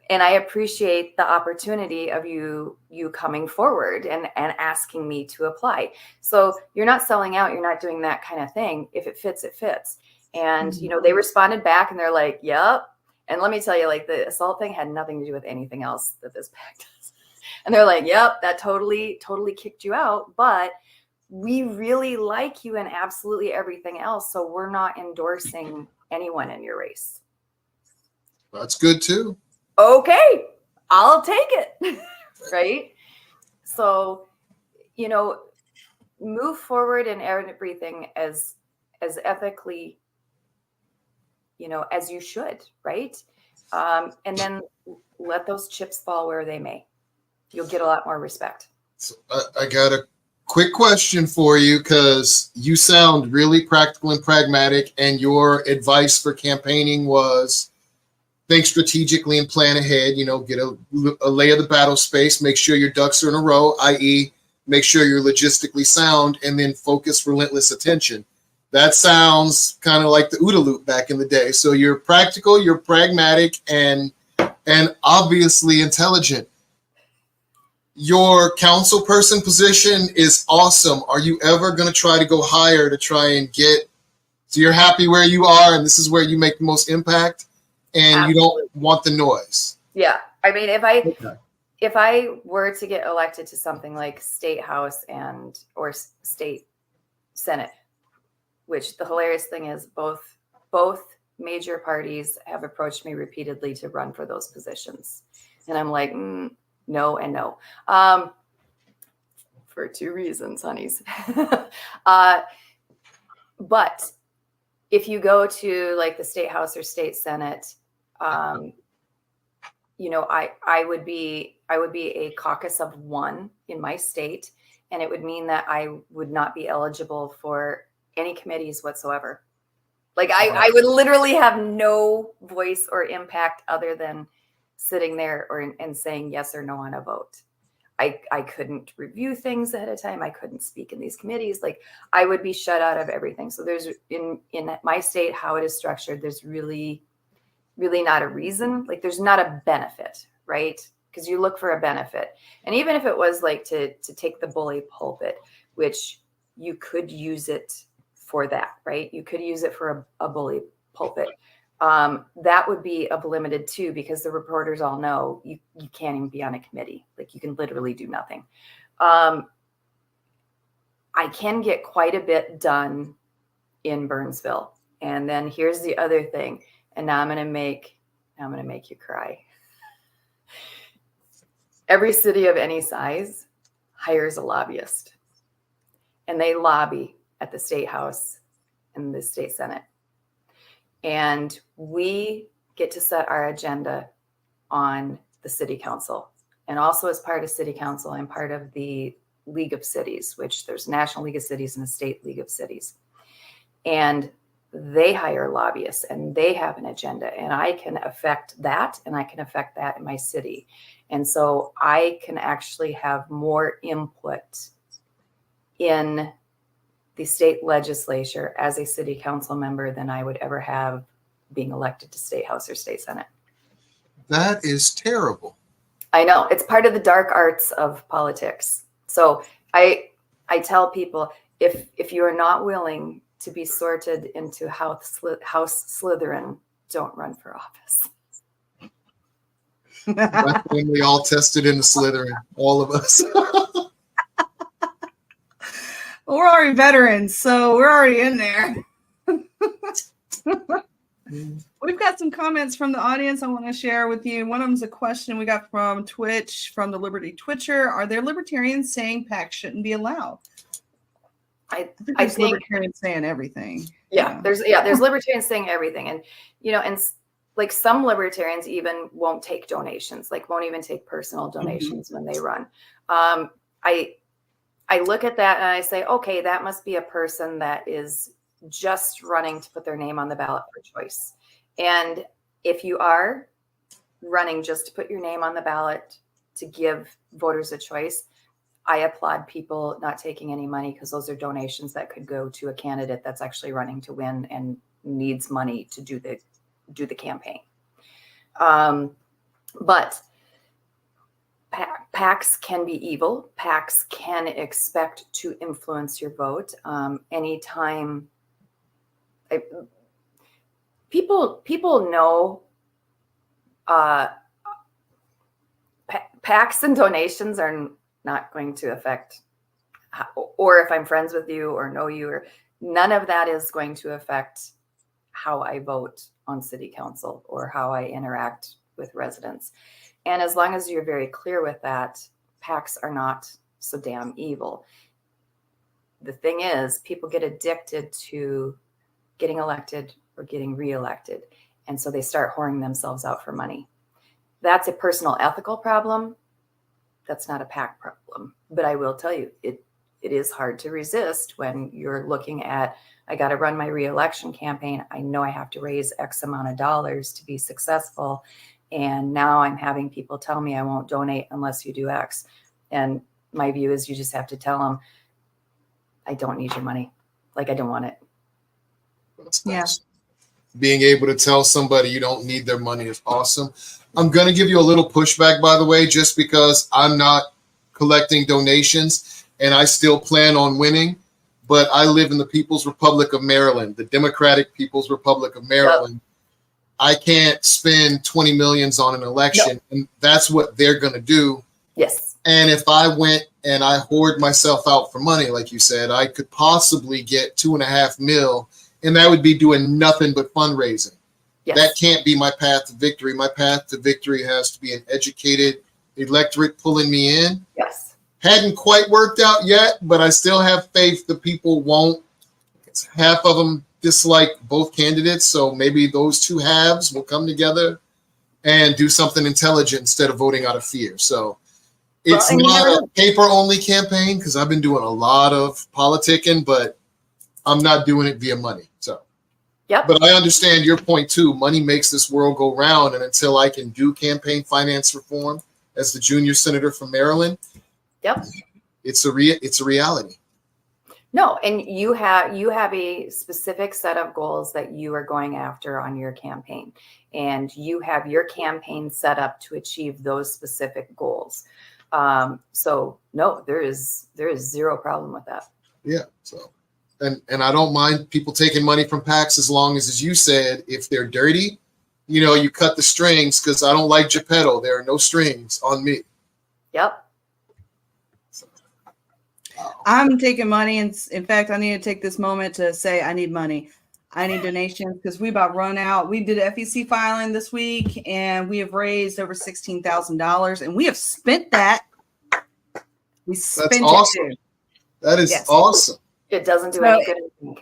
and I appreciate the opportunity of you coming forward and asking me to apply. So you're not selling out. You're not doing that kind of thing. If it fits, it fits. And, you know, they responded back and they're like, yep. And let me tell you, like, the assault thing had nothing to do with anything else that this PAC does. And they're like, yep, that totally kicked you out. But we really like you and absolutely everything else. So we're not endorsing anyone in your race. That's good too. Okay, I'll take it. Right? So, you know, move forward in everything as ethically, you know, as you should, right? And then let those chips fall where they may. You'll get a lot more respect. So I got a quick question for you, because you sound really practical and pragmatic, and your advice for campaigning was think strategically and plan ahead. You know, get a lay of the battle space, make sure your ducks are in a row, i.e. make sure you're logistically sound, and then focus relentless attention. That sounds kind of like the OODA loop back in the day. So you're practical, you're pragmatic, and obviously intelligent. Your council person position is awesome. Are you ever going to try to go higher to try and get, so you're happy where you are and this is where you make the most impact, and Absolutely. You don't want the noise? Yeah. I mean, if I were to get elected to something like state house or state senate, which the hilarious thing is both major parties have approached me repeatedly to run for those positions. And I'm like, no and no. For two reasons, honeys. But if you go to like the state house or state senate, you know, I would be a caucus of one in my state, and it would mean that I would not be eligible for any committees whatsoever. Like I would literally have no voice or impact other than sitting there and saying yes or no on a vote. I couldn't review things ahead of time. I couldn't speak in these committees. Like I would be shut out of everything. So there's in my state, how it is structured, there's really not a reason. Like there's not a benefit, right? Because you look for a benefit. And even if it was like to take the bully pulpit, which you could use it for that, right? You could use it for a bully pulpit. That would be limited too, because the reporters all know you can't even be on a committee. Like you can literally do nothing. I can get quite a bit done in Burnsville. And then here's the other thing. And now I'm going to make you cry. Every city of any size hires a lobbyist, and they lobby at the state house and the state senate. And we get to set our agenda on the city council. And also as part of city council, I'm part of the League of Cities, which there's National League of Cities and the State League of Cities. And they hire lobbyists and they have an agenda, and I can affect that, and I can affect that in my city. And so I can actually have more input in the state legislature as a city council member than I would ever have being elected to state house or state senate. That is terrible. I know, it's part of the dark arts of politics. So I tell people, if you are not willing to be sorted into House Slytherin, don't run for office. My family all tested into Slytherin, all of us. Well, we're already veterans, so we're already in there. We've got some comments from the audience I want to share with you. One of them is a question we got from Twitch, from the Liberty Twitcher. Are there libertarians saying PACs shouldn't be allowed? I think libertarians saying everything. Yeah, there's libertarians saying everything. And, you know, and like some libertarians even won't take donations, like won't even take personal donations when they run. I look at that and I say, okay, that must be a person that is just running to put their name on the ballot for choice. And if you are running just to put your name on the ballot to give voters a choice, I applaud people not taking any money, because those are donations that could go to a candidate that's actually running to win and needs money to do the campaign. But PACs can be evil. PACs can expect to influence your vote. Anytime people know PACs and donations are not going to affect, or if I'm friends with you or know you, or none of that is going to affect how I vote on city council or how I interact with residents. And as long as you're very clear with that, PACs are not so damn evil. The thing is, people get addicted to getting elected or getting reelected. And so they start whoring themselves out for money. That's a personal ethical problem. That's not a PAC problem. But I will tell you, it is hard to resist when you're looking at, I got to run my reelection campaign. I know I have to raise X amount of dollars to be successful. And now I'm having people tell me I won't donate unless you do X. And my view is you just have to tell them, I don't need your money. Like, I don't want it. Yeah. Being able to tell somebody you don't need their money is awesome. I'm going to give you a little pushback, by the way, just because I'm not collecting donations and I still plan on winning. But I live in the People's Republic of Maryland, the Democratic People's Republic of Maryland. Yep. I can't spend 20 millions on an election, nope. And that's what they're going to do. Yes. And if I went and I hoard myself out for money, like you said, I could possibly get $2.5 million, and that would be doing nothing but fundraising. Yes. That can't be my path to victory. My path to victory has to be an educated electorate pulling me in. Yes. Hadn't quite worked out yet, but I still have faith the people won't. Half of them dislike both candidates, so maybe those two halves will come together and do something intelligent instead of voting out of fear. So it's not a paper-only campaign because I've been doing a lot of politicking, but I'm not doing it via money. So, Yep. But I understand your point too. Money makes this world go round, and until I can do campaign finance reform as the junior senator from Maryland, Yep. it's a reality. No, and you have a specific set of goals that you are going after on your campaign, and you have your campaign set up to achieve those specific goals. So no, there is zero problem with that. Yeah. So, and I don't mind people taking money from PACs as long as you said, if they're dirty, you cut the strings, because I don't like Geppetto. There are no strings on me. Yep. I'm taking money, and in fact, I need to take this moment to say I need money. I need donations because we about run out. We did FEC filing this week, and we have raised over $16,000, and we have spent that. We spent That's awesome. it too. That is awesome. It doesn't do any good, I think.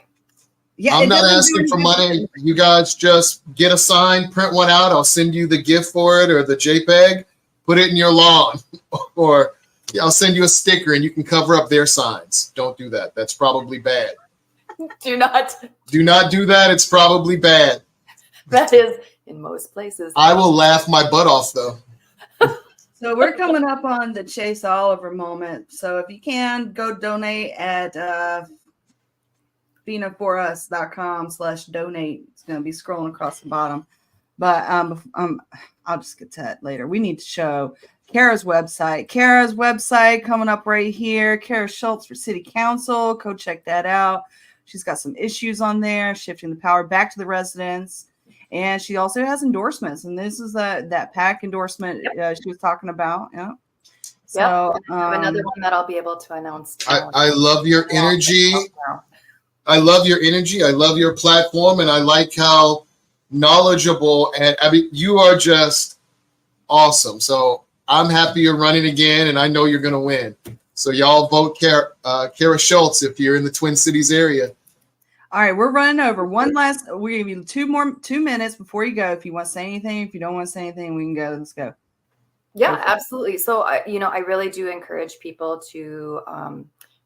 Yeah, I'm not asking for money. You guys just get a sign, print one out. I'll send you the GIF for it or the JPEG. Put it in your lawn, or I'll send you a sticker and you can cover up their signs. Don't do that. That's probably bad. Do not do that. It's probably bad. That is in most places. I will laugh my butt off though. So we're coming up on the Chase Oliver moment. So if you can, go donate at FeenaForUs.com/donate. It's going to be scrolling across the bottom. But I'll just get to that later. We need to show Cara's website. Cara's website coming up right here. Cara Schulz for City Council. Go check that out. She's got some issues on there, shifting the power back to the residents. And she also has endorsements. And this is that PAC endorsement she was talking about. Yeah. So I have another one that I'll be able to announce. I love your energy. I love your energy. I love your platform. And I like how knowledgeable, and I mean, you are just awesome. So I'm happy you're running again, and I know you're going to win. So y'all vote Cara Schulz if you're in the Twin Cities area. All right, we're running over. We'll give you 2 minutes before you go. If you want to say anything, if you don't want to say anything, we can go. Let's go. Yeah, absolutely. So, I really do encourage people to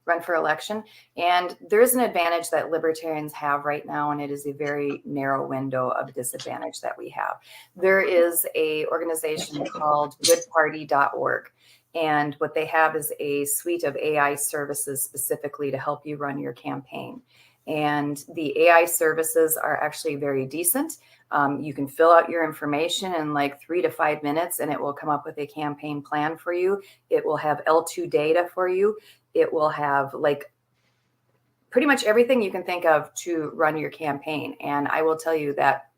run for election. And there is an advantage that libertarians have right now, and it is a very narrow window of disadvantage that we have. There is a organization called goodparty.org. And what they have is a suite of AI services specifically to help you run your campaign. And the AI services are actually very decent. You can fill out your information in like 3 to 5 minutes, and it will come up with a campaign plan for you. It will have L2 data for you. It will have like pretty much everything you can think of to run your campaign. And I will tell you that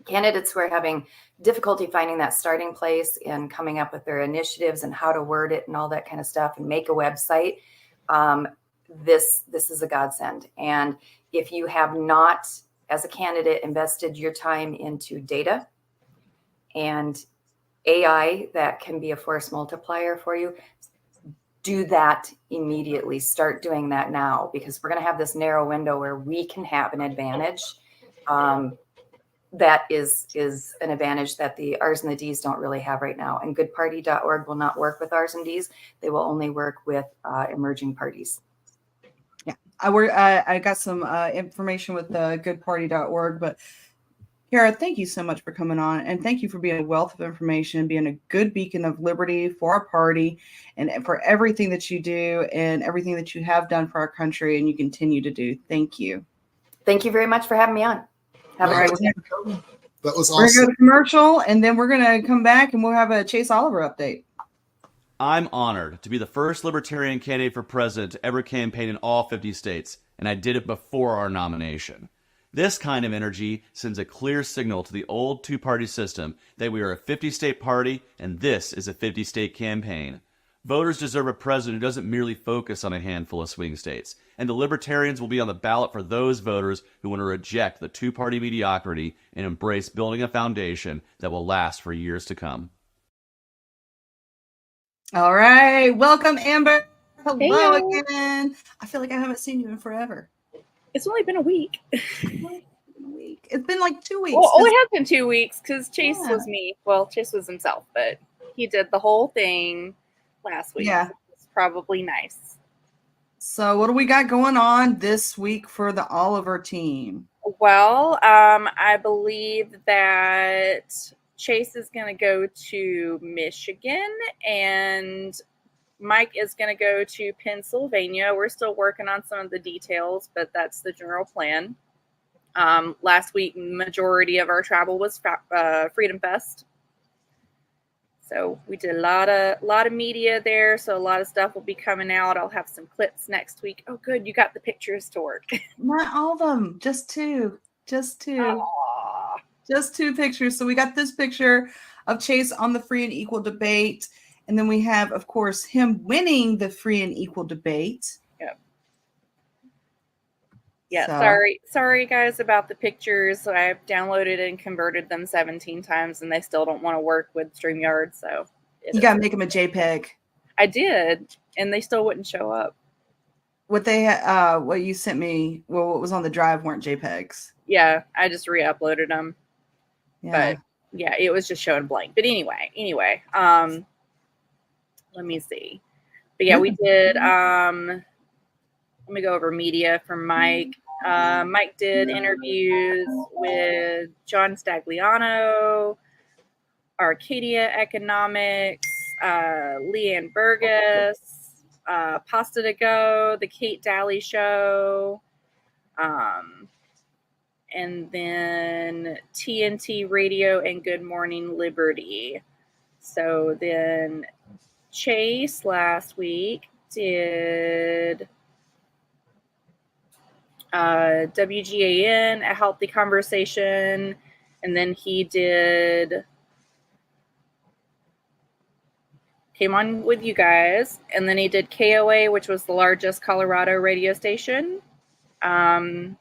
candidates who are having difficulty finding that starting place and coming up with their initiatives and how to word it and all that kind of stuff and make a website, this is a godsend. And if you have not, as a candidate, invested your time into data and AI that can be a force multiplier for you, do that immediately. Start doing that now, because we're going to have this narrow window where we can have an advantage. That is an advantage that the R's and the D's don't really have right now. And goodparty.org will not work with R's and D's. They will only work with emerging parties. Yeah, I got some information with goodparty.org, but Cara, thank you so much for coming on, and thank you for being a wealth of information, being a good beacon of liberty for our party, and for everything that you do and everything that you have done for our country and you continue to do. Thank you. Thank you very much for having me on. That was awesome. We're going to go to commercial, and then we're going to come back and we'll have a Chase Oliver update. I'm honored to be the first Libertarian candidate for president to ever campaign in all 50 states, and I did it before our nomination. This kind of energy sends a clear signal to the old two-party system that we are a 50-state party and this is a 50-state campaign. Voters deserve a president who doesn't merely focus on a handful of swing states, and the Libertarians will be on the ballot for those voters who want to reject the two-party mediocrity and embrace building a foundation that will last for years to come. All right. Welcome, Amber. Hello Hey. again. I feel like I haven't seen you in forever. It's only been a week. It's been like 2 weeks. Well, it has been 2 weeks because Chase Yeah. was me. Well, Chase was himself, but he did the whole thing last week. Yeah. So it's probably nice. So what do we got going on this week for the Oliver team? Well, I believe that Chase is going to go to Michigan and Mike is going to go to Pennsylvania. We're still working on some of the details, but that's the general plan. Last week, majority of our travel was Freedom Fest. So we did a lot of media there. So a lot of stuff will be coming out. I'll have some clips next week. Oh, good. You got the pictures to work. Not all of them, just two. Aww. Just two pictures. So we got this picture of Chase on the free and equal debate. And then we have, of course, him winning the free and equal debate. Yeah, So- sorry guys about the pictures. I've downloaded and converted them 17 times and they still don't want to work with StreamYard, so You got to make him a JPEG. I did, and they still wouldn't show up. What you sent me, well, what was on the drive weren't JPEGs. Yeah, I just re-uploaded them. Yeah. But yeah, it was just showing blank. But anyway, let me see. But yeah, we did let me go over media from Mike. Mike did interviews with John Stagliano, Arcadia Economics, Leanne Burgess, Pasta to Go, The Kate Daly Show, and then TNT Radio and Good Morning Liberty. So then Chase last week did WGAN, A Healthy Conversation, and then he came on with you guys, and then he did KOA, which was the largest Colorado radio station. And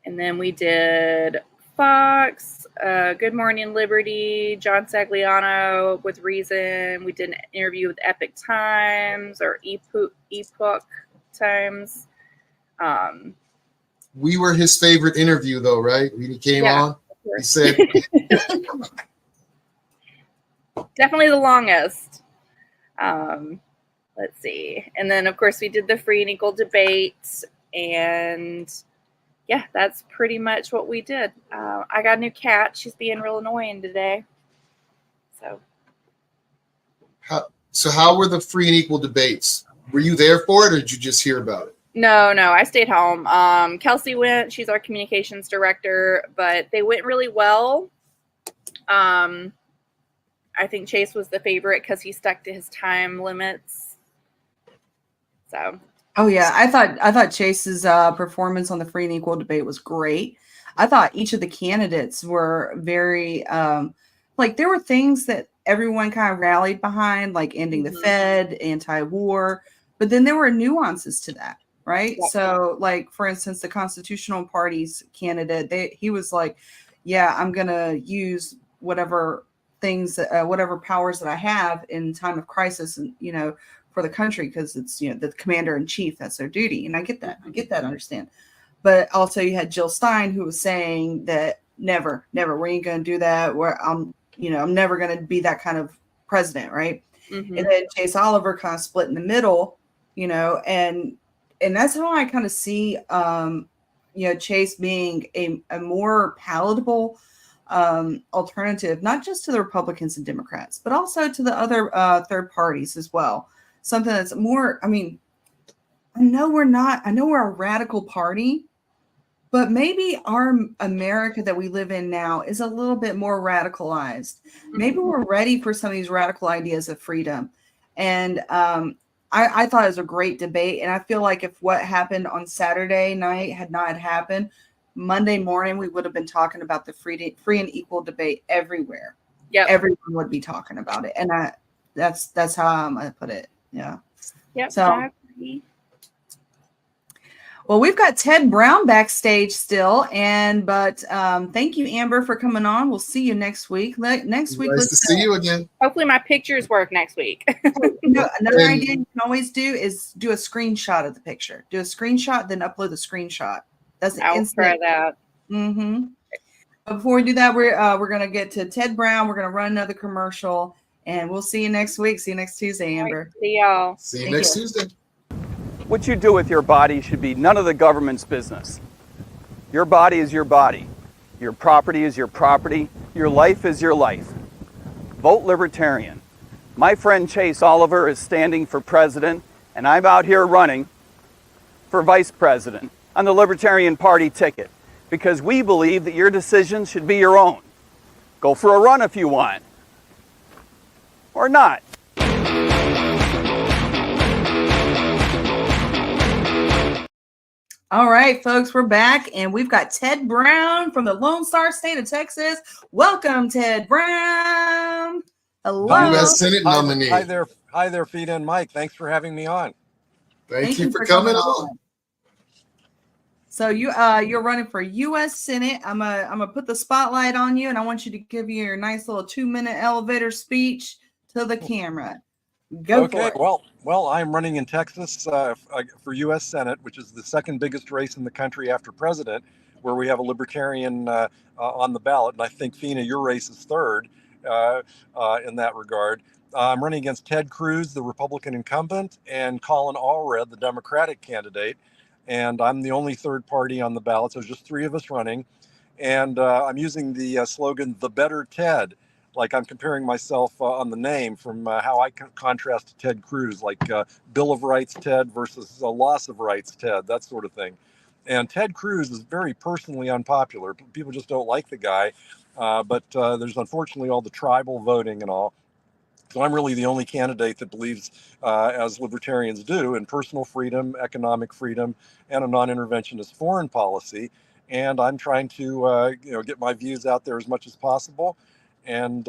then we did Fox, Good Morning Liberty, John Sagliano with Reason. We did an interview with Epic Times or Epoch Times. We were his favorite interview, though, right? When he came on, he said, definitely the longest. Let's see. And then, of course, we did the free and equal debate. And yeah, that's pretty much what we did. I got a new cat. She's being real annoying today. So how were the free and equal debates? Were you there for it, or did you just hear about it? No, I stayed home. Kelsey went. She's our communications director, but they went really well. I think Chase was the favorite because he stuck to his time limits. So. Oh yeah, I thought Chase's performance on the free and equal debate was great. I thought each of the candidates were very like there were things that everyone kind of rallied behind, like ending the Fed, anti-war, but then there were nuances to that, right? Yeah. So, like for instance, the Constitutional Party's candidate, he was like, "Yeah, I'm gonna use whatever things, whatever powers that I have in time of crisis, and for the country, because it's the commander in chief, that's their duty." And I get that, understand. But also you had Jill Stein, who was saying that never, we ain't gonna do that. Where I'm never gonna be that kind of president, right? Mm-hmm. And then Chase Oliver kind of split in the middle, and that's how I kind of see Chase being a more palatable alternative, not just to the Republicans and Democrats, but also to the other third parties as well. Something that's more, I know we're a radical party, but maybe our America that we live in now is a little bit more radicalized. Maybe we're ready for some of these radical ideas of freedom. And I thought it was a great debate. And I feel like if what happened on Saturday night had not happened, Monday morning, we would have been talking about the free and equal debate everywhere. Yeah, everyone would be talking about it. And that's how I'm going to put it. Yeah. Yep. So, I agree. Well, we've got Ted Brown backstage still, but thank you, Amber, for coming on. We'll see you next week. Next week, Nice to see you again. Hopefully my pictures work next week. Another idea you can always do is do a screenshot of the picture. Do a screenshot, then upload the screenshot. That's I'll try that. Mm-hmm. Before we do that, we're gonna get to Ted Brown. We're gonna run another commercial, and we'll see you next week. See you next Tuesday, Amber. Right, see y'all. See you Thank next you. Tuesday. What you do with your body should be none of the government's business. Your body is your body. Your property is your property. Your life is your life. Vote Libertarian. My friend Chase Oliver is standing for president, and I'm out here running for vice president on the Libertarian Party ticket because we believe that your decisions should be your own. Go for a run if you want. Or not. All right, folks, we're back, and we've got Ted Brown from the Lone Star State of Texas. Welcome, Ted Brown. Hello. U.S. Senate nominee. Hi there, Feena and Mike. Thanks for having me on. Thank you for coming on. So you're running for U.S. Senate. I'm gonna put the spotlight on you, and I want you to give your nice little 2-minute elevator speech to the camera. Go for it. Well, I'm running in Texas for U.S. Senate, which is the second biggest race in the country after president, where we have a Libertarian on the ballot. And I think, Feena, your race is third in that regard. I'm running against Ted Cruz, the Republican incumbent, and Colin Allred, the Democratic candidate. And I'm the only third party on the ballot. So there's just three of us running. And I'm using the slogan, "The Better Ted." Like I'm comparing myself on the name from how I contrast to Ted Cruz, like Bill of Rights Ted versus loss of rights Ted, that sort of thing. And Ted Cruz is very personally unpopular. People just don't like the guy. But there's unfortunately all the tribal voting and all. So I'm really the only candidate that believes, as libertarians do, in personal freedom, economic freedom, and a non-interventionist foreign policy. And I'm trying to get my views out there as much as possible. And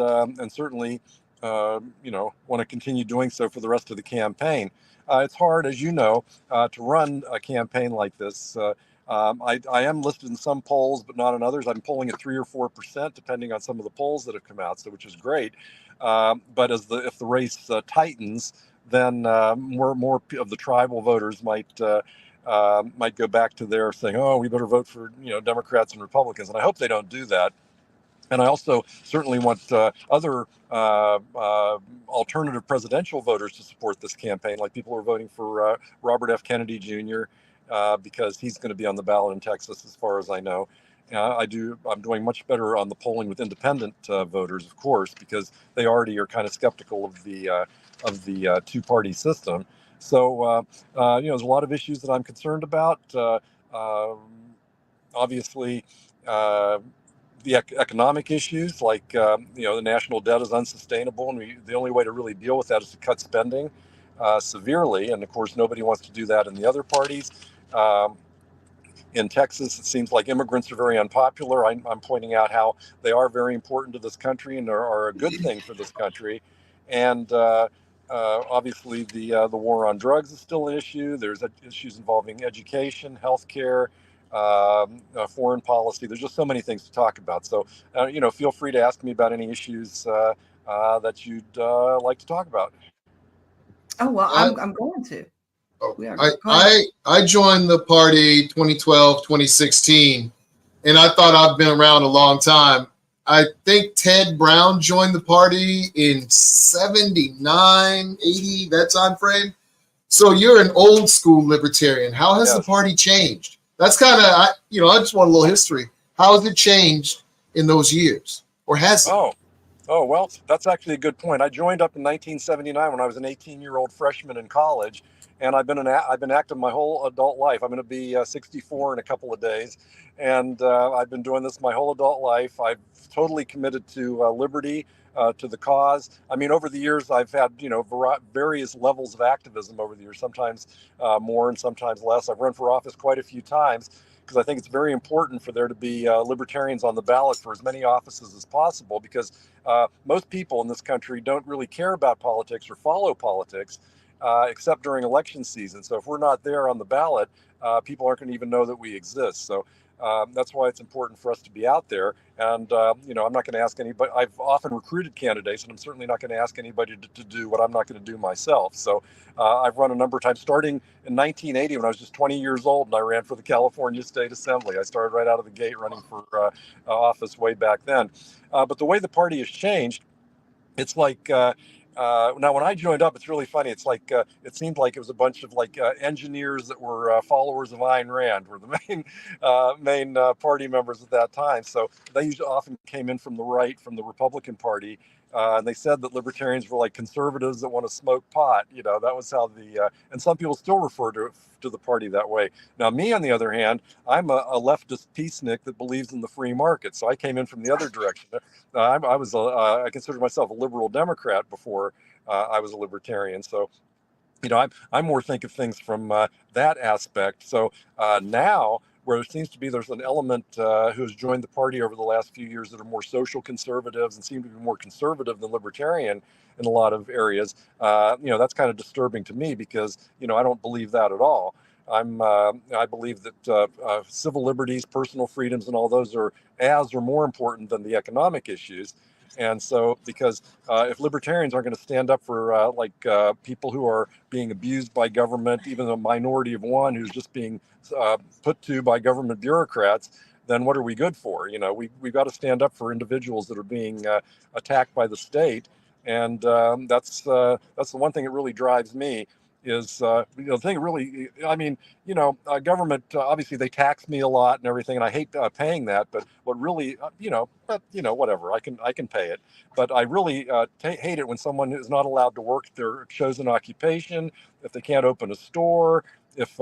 certainly, want to continue doing so for the rest of the campaign. It's hard, as you know, to run a campaign like this. I am listed in some polls, but not in others. I'm polling at 3 or 4%, depending on some of the polls that have come out, so which is great. But if the race tightens, then more of the tribal voters might go back to their saying, "Oh, we better vote for Democrats and Republicans," and I hope they don't do that. And I also certainly want other alternative presidential voters to support this campaign, like people who are voting for Robert F. Kennedy Jr., because he's going to be on the ballot in Texas, as far as I know. I'm doing much better on the polling with independent voters, of course, because they already are kind of skeptical of the two-party system. So, there's a lot of issues that I'm concerned about. Obviously, the economic issues, like the national debt is unsustainable, and the only way to really deal with that is to cut spending severely. And of course, nobody wants to do that in the other parties. In Texas, it seems like immigrants are very unpopular. I'm pointing out how they are very important to this country and are a good thing for this country. And obviously, the war on drugs is still an issue. There's issues involving education, healthcare, foreign policy. There's just so many things to talk about. So, feel free to ask me about any issues that you'd like to talk about. Oh, well, I'm going to. I joined the party 2012, 2016, and I thought I've been around a long time. I think Ted Brown joined the party in 79, 80, that time frame. So you're an old school libertarian. How has the party changed? That's kind of, I just want a little history. How has it changed in those years? Or has it? Oh, well, that's actually a good point. I joined up in 1979 when I was an 18-year-old freshman in college, and I've been active my whole adult life. I'm going to be 64 in a couple of days, and I've been doing this my whole adult life. I've totally committed to liberty, to the cause. I mean, over the years, I've had various levels of activism over the years. Sometimes more and sometimes less. I've run for office quite a few times, because I think it's very important for there to be libertarians on the ballot for as many offices as possible, because most people in this country don't really care about politics or follow politics, except during election season. So if we're not there on the ballot, people aren't going to even know that we exist. So that's why it's important for us to be out there. And, I'm not going to ask anybody. I've often recruited candidates, and I'm certainly not going to ask anybody to do what I'm not going to do myself. So I've run a number of times, starting in 1980 when I was just 20 years old, and I ran for the California State Assembly. I started right out of the gate running for office way back then. But the way the party has changed, it's like now when I joined up, it's really funny. It's like it seemed like it was a bunch of engineers that were followers of Ayn Rand were the main party members at that time. So they usually often came in from the right, from the Republican Party. And they said that libertarians were like conservatives that want to smoke pot. That was how and some people still refer to the party that way. Now, me, on the other hand, I'm a leftist peacenik that believes in the free market. So I came in from the other direction. I considered myself a liberal Democrat before I was a libertarian. So, I'm more think of things from that aspect. So now, where it seems to be there's an element who has joined the party over the last few years that are more social conservatives and seem to be more conservative than libertarian in a lot of areas. That's kind of disturbing to me because, I don't believe that at all. I believe that civil liberties, personal freedoms, and all those are as or more important than the economic issues. And so, because if libertarians aren't going to stand up for people who are being abused by government, even a minority of one who's just being put to by government bureaucrats, then what are we good for? We've got to stand up for individuals that are being attacked by the state. And that's the one thing that really drives me is, the thing really, government, obviously they tax me a lot and everything, and I hate paying that, but what really, whatever, I can pay it. But I really hate it when someone is not allowed to work their chosen occupation, if they can't open a store, if,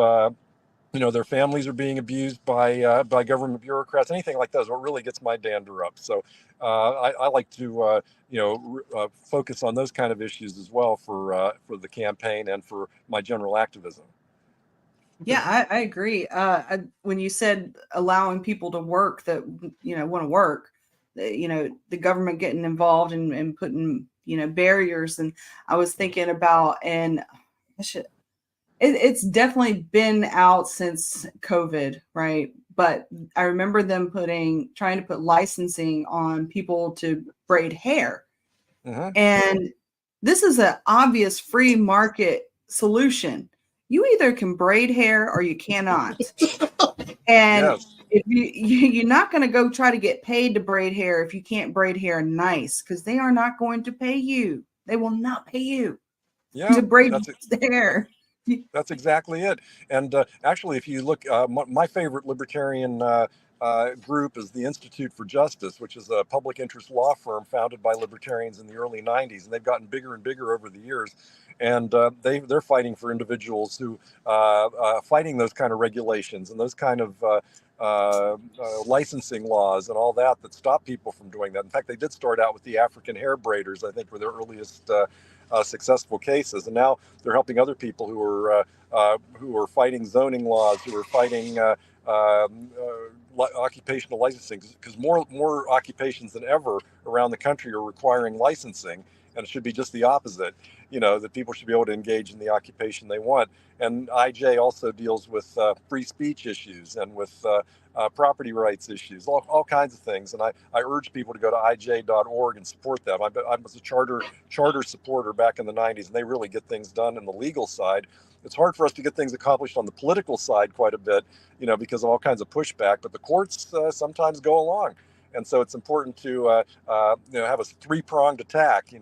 their families are being abused by government bureaucrats, anything like that is what really gets my dander up. So I like to, focus on those kind of issues as well for the campaign and for my general activism. Yeah, I agree. When you said allowing people to work that, want to work, the government getting involved and putting, barriers. And I was thinking about, and it's definitely been out since COVID, right? But I remember them trying to put licensing on people to braid hair. Uh-huh. And this is an obvious free market solution. You either can braid hair or you cannot. And Yes. if you're not going to go try to get paid to braid hair if you can't braid hair nice, because they are not going to pay you. They will not pay you to braid hair. That's exactly it. And actually, if you look, my favorite libertarian group is the Institute for Justice, which is a public interest law firm founded by libertarians in the early 90s. And they've gotten bigger and bigger over the years. And they're fighting for individuals who fighting those kind of regulations and those kind of licensing laws and all that stop people from doing that. In fact, they did start out with the African hair braiders, I think, were their earliest successful cases, and now they're helping other people who are fighting zoning laws, who are fighting occupational licensing, because more occupations than ever around the country are requiring licensing, and it should be just the opposite. That people should be able to engage in the occupation they want. And IJ also deals with free speech issues and with property rights issues, all kinds of things. And I urge people to go to ij.org and support them. I was a charter supporter back in the 90s, and they really get things done in the legal side. It's hard for us to get things accomplished on the political side quite a bit, because of all kinds of pushback, but the courts sometimes go along. And so it's important to have a three-pronged attack,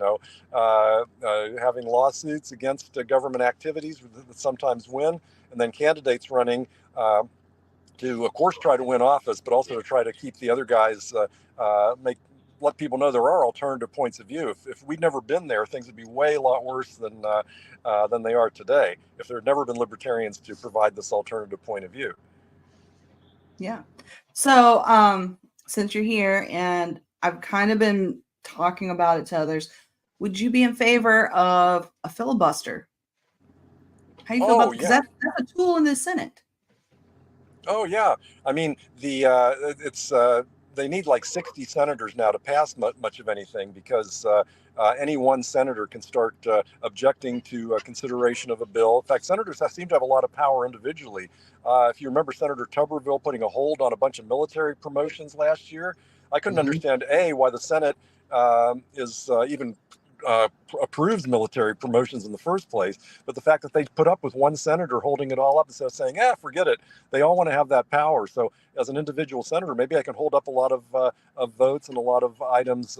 having lawsuits against government activities that sometimes win, and then candidates running to, of course, try to win office, but also to try to keep the other guys, let people know there are alternative points of view. If we'd never been there, things would be way a lot worse than they are today, if there had never been libertarians to provide this alternative point of view. Yeah. So, since you're here, and I've kind of been talking about it to others, would you be in favor of a filibuster? How do you feel about that? Because that's a tool in the Senate. Oh yeah, I mean they need like 60 senators now to pass much of anything, because any one senator can start objecting to consideration of a bill. In fact, senators seem to have a lot of power individually. If you remember Senator Tuberville putting a hold on a bunch of military promotions last year, I couldn't understand, A, why the Senate is even approves military promotions in the first place, but the fact that they put up with one senator holding it all up instead of saying, forget it. They all want to have that power. So as an individual senator, maybe I can hold up a lot of votes and a lot of items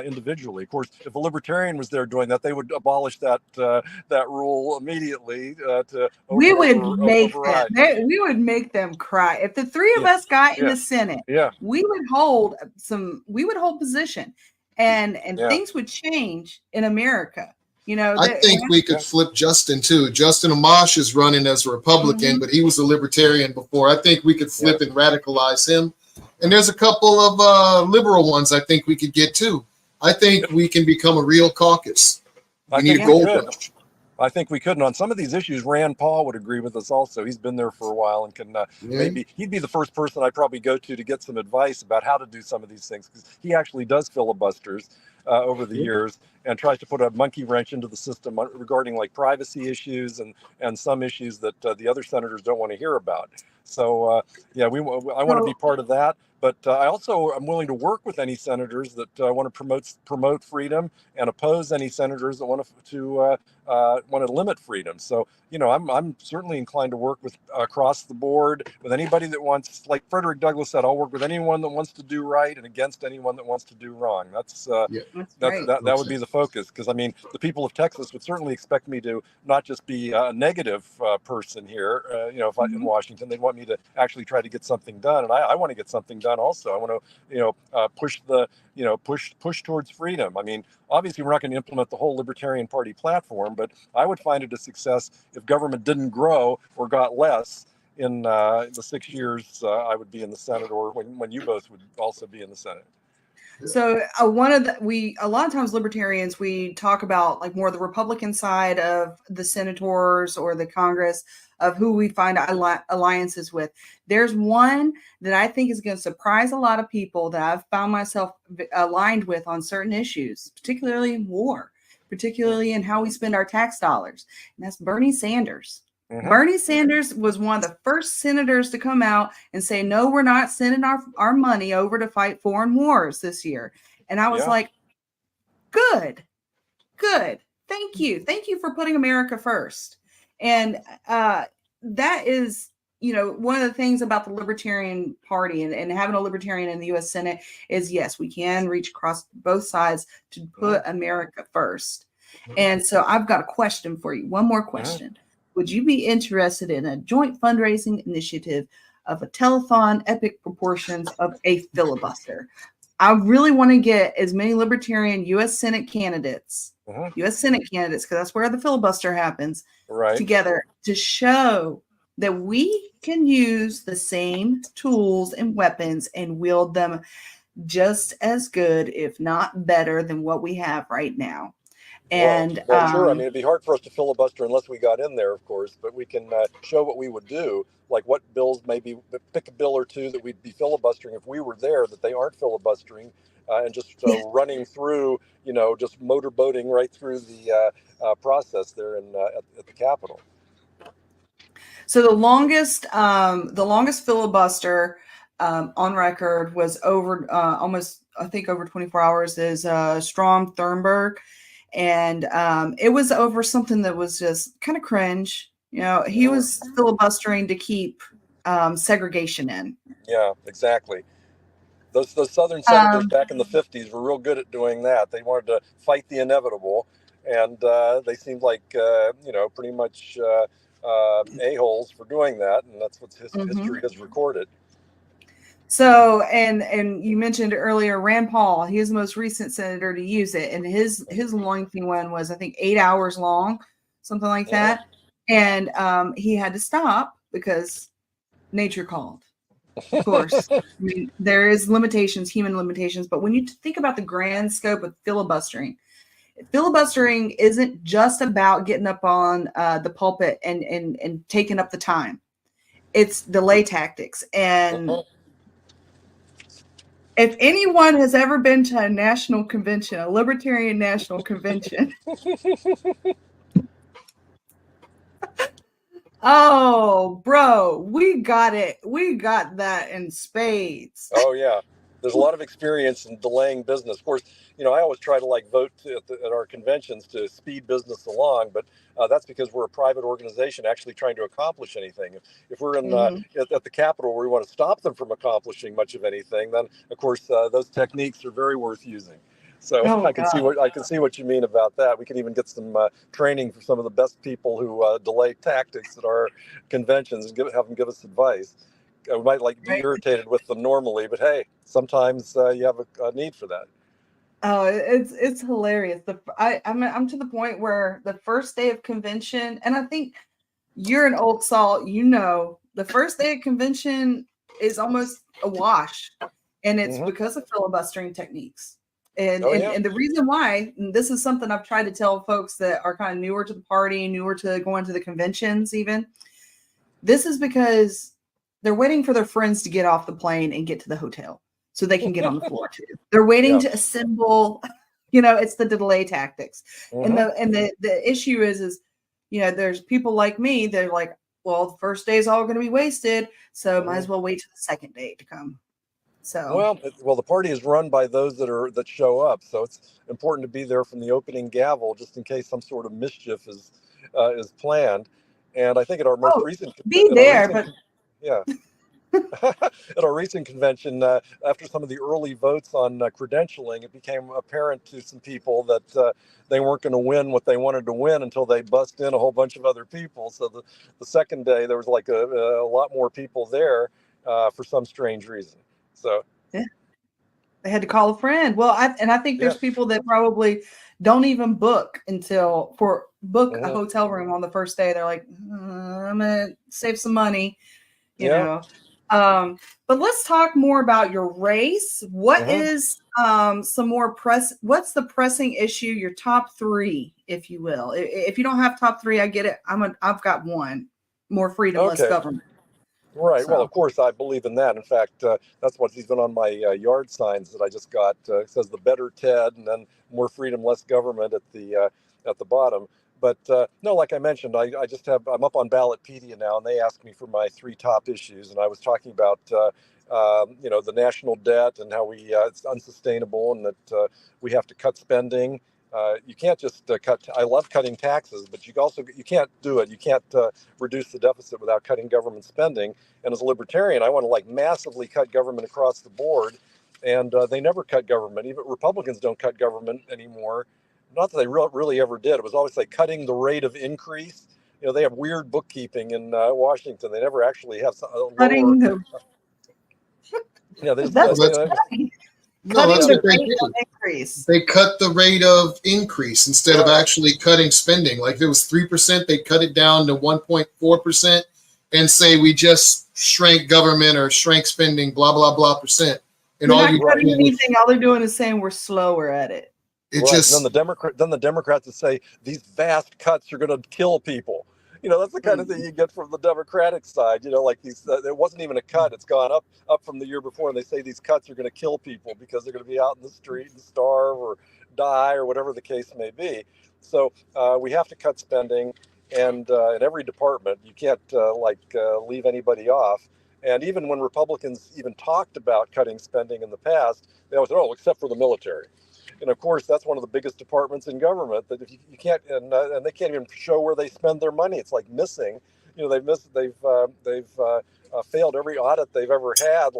individually. Of course, if a libertarian was there doing that, they would abolish that rule immediately. We would make them cry if the three of us got in the Senate. We would hold position, and things would change in America. You know, I think we could flip Justin too. Justin Amash is running as a Republican, but he was a libertarian before. I think we could flip and radicalize him. And there's a couple of liberal ones I think we could get too. I think we can become a real caucus. We need a gold rush. I think we could. And on some of these issues, Rand Paul would agree with us also. He's been there for a while and can maybe, he'd be the first person I'd probably go to get some advice about how to do some of these things, because he actually does filibusters over the years and tries to put a monkey wrench into the system regarding like privacy issues and some issues that the other senators don't want to hear about. So I want to be part of that. But I also am willing to work with any senators that want to promote freedom and oppose any senators that want to limit freedom. So, you know, I'm certainly inclined to work with across the board with anybody that wants, like Frederick Douglass said, I'll work with anyone that wants to do right and against anyone that wants to do wrong. That would be the focus, because I mean, the people of Texas would certainly expect me to not just be a negative person here. If I'm in Washington, they'd want me to actually try to get something done, and I want to get something done also. I want to, push towards freedom. I mean, obviously, we're not going to implement the whole Libertarian Party platform, but I would find it a success if government didn't grow or got less in the 6 years I would be in the Senate, or when you both would also be in the Senate. So a lot of times libertarians, we talk about like more the Republican side of the senators or the Congress of who we find alliances with. There's one that I think is going to surprise a lot of people that I've found myself aligned with on certain issues, particularly in war, particularly in how we spend our tax dollars. And that's Bernie Sanders. Bernie Sanders was one of the first senators to come out and say, no, we're not sending our money over to fight foreign wars this year. And I was like, good. Thank you. Thank you for putting America first. And that is, one of the things about the Libertarian Party and having a Libertarian in the U.S. Senate is, yes, we can reach across both sides to put America first. And so I've got a question for you. One more question. Would you be interested in a joint fundraising initiative of a telethon epic proportions of a filibuster? I really want to get as many Libertarian U.S. Senate candidates, because that's where the filibuster happens, together to show that we can use the same tools and weapons and wield them just as good, if not better, than what we have right now. And sure. I mean, it'd be hard for us to filibuster unless we got in there, of course, but we can show what we would do, like what bills, maybe pick a bill or two that we'd be filibustering if we were there, that they aren't filibustering, and just running through, just motorboating right through the process there at the Capitol. So the longest filibuster on record was over almost, I think, over 24 hours is Strom Thunberg. And it was over something that was just kind of cringe. He was filibustering to keep segregation in. Yeah, exactly. Those Southern senators back in the 50s were real good at doing that. They wanted to fight the inevitable, and they seemed like, pretty much a-holes for doing that. And that's what history has recorded. So, and you mentioned earlier, Rand Paul, he is the most recent senator to use it. And his lengthy one was, I think, 8 hours long, something like that. And he had to stop because nature called. Of course, I mean, there is limitations, human limitations. But when you think about the grand scope of filibustering isn't just about getting up on the pulpit and taking up the time. It's delay tactics. And If anyone has ever been to a national convention, a libertarian national convention, oh, bro, we got it. We got that in spades. Oh yeah, there's a lot of experience in delaying business. Of course, I always try to vote at our conventions to speed business along, but that's because we're a private organization actually trying to accomplish anything. If we're in at the Capitol where we want to stop them from accomplishing much of anything, then of course those techniques are very worth using. So I can see what you mean about that. We can even get some training for some of the best people who delay tactics at our conventions and have them give us advice. We might be irritated with them normally, but hey, sometimes you have a need for that. Oh, it's hilarious. I'm to the point where the first day of convention, and I think you're an old salt, the first day of convention is almost a wash, and it's because of filibustering techniques. And the reason why, and this is something I've tried to tell folks that are kind of newer to the party, newer to going to the conventions even, this is because they're waiting for their friends to get off the plane and get to the hotel so they can get on the floor too. They're waiting to assemble, it's the delay tactics. And the issue is, there's people like me, they're like, well, the first day is all going to be wasted, so might as well wait till the second day to come. So well, the party is run by those that show up, so it's important to be there from the opening gavel, just in case some sort of mischief is planned. And I think at our most recent at our recent convention, after some of the early votes on credentialing, it became apparent to some people that they weren't going to win what they wanted to win until they bust in a whole bunch of other people. So the second day, there was a lot more people there for some strange reason. So they had to call a friend. Well, I think there's people that probably don't even book a hotel room on the first day. They're like, I'm gonna save some money, you know. But let's talk more about your race. What is some more what's the pressing issue, your top three, if you will? If you don't have top three, I get it. I've got one: more freedom, less government. Right. So. Well, of course, I believe in that. In fact, that's what's even on my yard signs that I just got. It says the better TED, and then more freedom, less government at the bottom. But no, like I mentioned, I'm up on Ballotpedia now, and they asked me for my three top issues, and I was talking about the national debt and how it's unsustainable, and that we have to cut spending. You can't just cut. I love cutting taxes, but you can't do it. You can't reduce the deficit without cutting government spending. And as a libertarian, I want to massively cut government across the board. And they never cut government. Even Republicans don't cut government anymore. Not that they really ever did. It was always cutting the rate of increase. They have weird bookkeeping in Washington. They never actually have cutting the. That's funny. No, that's what they do. They cut the rate of increase instead of actually cutting spending. Like if it was 3%, they cut it down to 1.4% and say we just shrank government or shrank spending, blah, blah, blah %. And all they're doing is saying we're slower at it. Then the Democrats would say these vast cuts are going to kill people. That's the kind of thing you get from the Democratic side. These. It wasn't even a cut; it's gone up from the year before. And they say these cuts are going to kill people because they're going to be out in the street and starve or die or whatever the case may be. So we have to cut spending, and in every department, you can't leave anybody off. And even when Republicans even talked about cutting spending in the past, they always said, "Oh, except for the military." And of course, that's one of the biggest departments in government that if you can't, and they can't even show where they spend their money. It's missing. They've failed every audit they've ever had.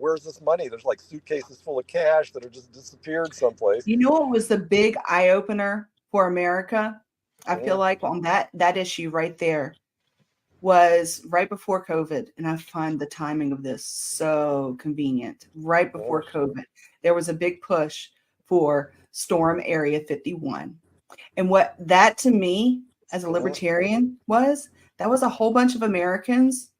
Where's this money? There's suitcases full of cash that have just disappeared someplace. What was the big eye opener for America? I feel like on that issue right there was right before COVID. And I find the timing of this so convenient. Right before COVID, there was a big push for Storm Area 51. And what that to me as a libertarian that was a whole bunch of Americans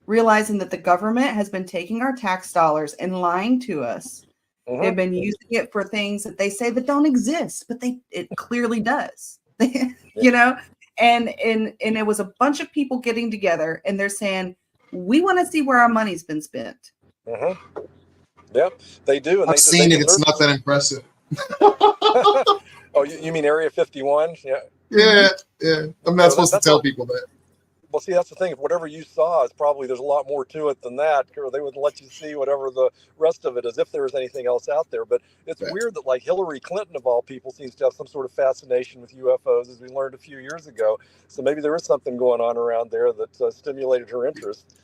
realizing that the government has been taking our tax dollars and lying to us. They've been using it for things that they say that don't exist, but it clearly does. And it was a bunch of people getting together and they're saying, we want to see where our money's been spent. Yep, they do. And I've seen it. It's not that impressive. Oh, you mean Area 51? Yeah. Yeah, yeah. I'm not supposed to tell people that. Well, see, that's the thing. If whatever you saw is probably, there's a lot more to it than that, or they wouldn't let you see whatever the rest of it is, if there was anything else out there. But it's weird that, like, Hillary Clinton, of all people, seems to have some sort of fascination with UFOs, as we learned a few years ago. So maybe there is something going on around there that stimulated her interest.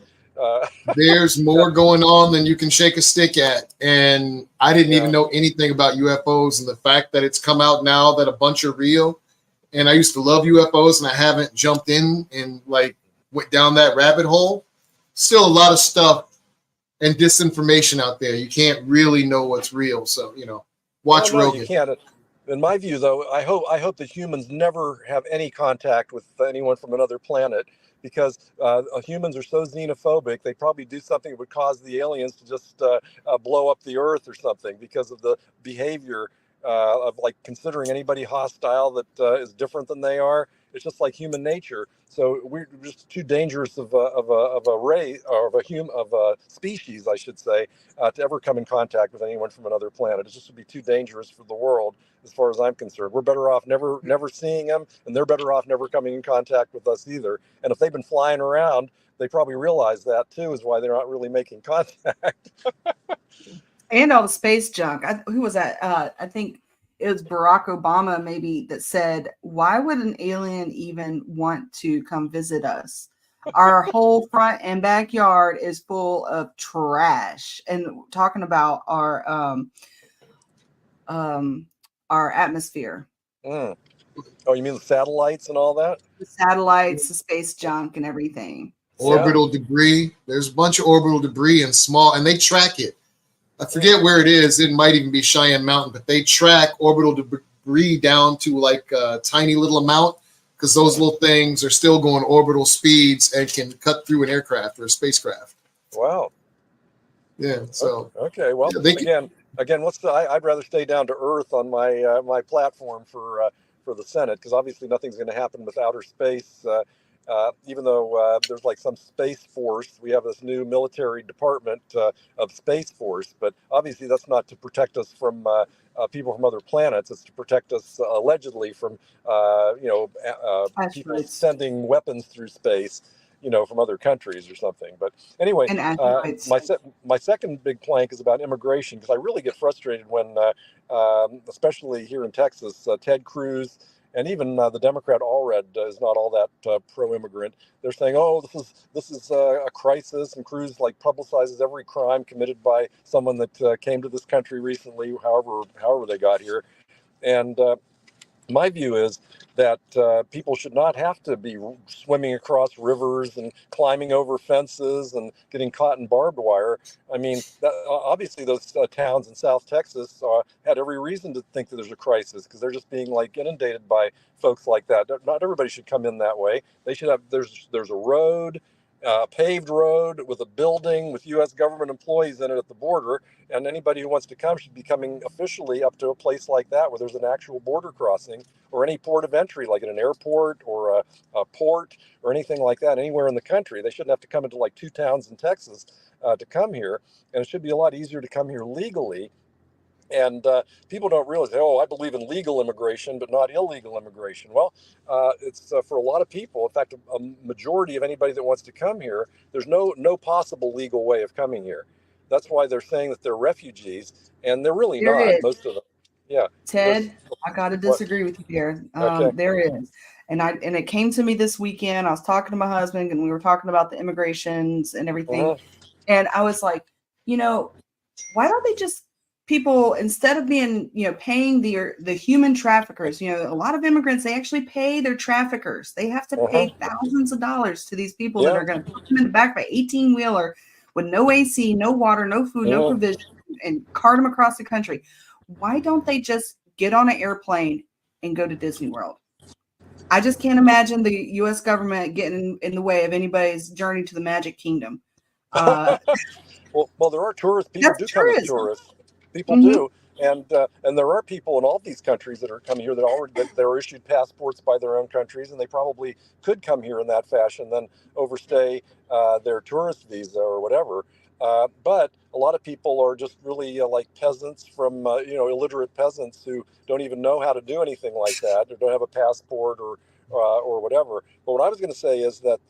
There's more going on than you can shake a stick at. And I didn't even know anything about UFOs, and the fact that it's come out now that a bunch are real. And I used to love UFOs, and I haven't jumped in and like went down that rabbit hole. Still a lot of stuff and disinformation out there. You can't really know what's real. So, watch Rogan. You can't. In my view, though, I hope that humans never have any contact with anyone from another planet, because humans are so xenophobic. They probably do something that would cause the aliens to just blow up the earth or something, because of the behavior of, like, considering anybody hostile that is different than they are. It's just like human nature. So we're just too dangerous of a race, or of a species, I should say, to ever come in contact with anyone from another planet. It just would be too dangerous for the world, as far as I'm concerned. We're better off never seeing them, and they're better off never coming in contact with us either. And if they've been flying around, they probably realize that too, is why they're not really making contact. And all the space junk. Who was that? I think it was Barack Obama, maybe, that said, why would an alien even want to come visit us? Our whole front and backyard is full of trash. And talking about our atmosphere. Oh, you mean the satellites and all that? The satellites, the space junk, and everything. Orbital debris. There's a bunch of orbital debris and they track it. I forget where it is. It might even be Cheyenne Mountain, but they track orbital debris down to like a tiny little amount, because those little things are still going orbital speeds and can cut through an aircraft or a spacecraft. Wow. Yeah. So okay. Well, again, I'd rather stay down to Earth on my my platform for the Senate, because obviously nothing's going to happen with outer space. Even though there's like some Space Force, we have this new military department of Space Force, but obviously that's not to protect us from people from other planets. It's to protect us allegedly from people sending weapons through space, from other countries or something. But anyway, my second big plank is about immigration, because I really get frustrated when, especially here in Texas, Ted Cruz, and even the Democrat Allred is not all that pro-immigrant. They're saying, "Oh, this is a crisis," and Cruz like publicizes every crime committed by someone that came to this country recently, however they got here. And my view is that people should not have to be swimming across rivers and climbing over fences and getting caught in barbed wire. I mean, obviously those towns in South Texas had every reason to think that there's a crisis, because they're just being like inundated by folks like that. Not everybody should come in that way. They should have, there's a road, paved road with a building with U.S. government employees in it at the border, and anybody who wants to come should be coming officially up to a place like that where there's an actual border crossing, or any port of entry, like in an airport or a port or anything like that, anywhere in the country. They shouldn't have to come into like two towns in Texas to come here, and it should be a lot easier to come here legally. And people don't realize, oh, I believe in legal immigration, but not illegal immigration. Well, it's for a lot of people. In fact, a majority of anybody that wants to come here, there's no possible legal way of coming here. That's why they're saying that they're refugees, and they're really not, most of them. Yeah. Ted, I got to disagree with you here. Okay. There is. And it came to me this weekend. I was talking to my husband, and we were talking about the immigrations and everything. And I was like, why don't they just, people, instead of being, paying the human traffickers, a lot of immigrants, they actually pay their traffickers. They have to pay thousands of dollars to these people that are going to put them in the back of an 18-wheeler with no AC, no water, no food, no provision, and cart them across the country. Why don't they just get on an airplane and go to Disney World? I just can't imagine the U.S. government getting in the way of anybody's journey to the Magic Kingdom. Well, there are tourists. People do come as tourists. People do, and there are people in all these countries that are coming here that they're issued passports by their own countries, and they probably could come here in that fashion, then overstay their tourist visa or whatever. But a lot of people are just really like peasants from, illiterate peasants who don't even know how to do anything like that, or don't have a passport or whatever. But what I was going to say is that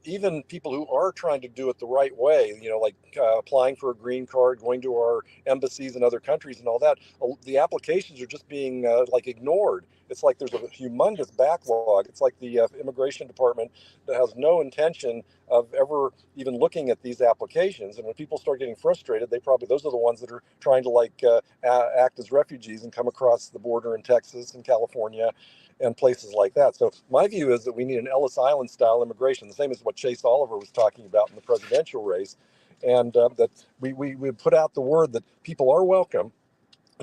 even people who are trying to do it the right way, like applying for a green card, going to our embassies in other countries and all that, the applications are just being ignored. It's like there's a humongous backlog. It's like the immigration department that has no intention of ever even looking at these applications. And when people start getting frustrated, those are the ones that are trying to act as refugees and come across the border in Texas and California and places like that. So my view is that we need an Ellis Island style immigration, the same as what Chase Oliver was talking about in the presidential race. And that we put out the word that people are welcome.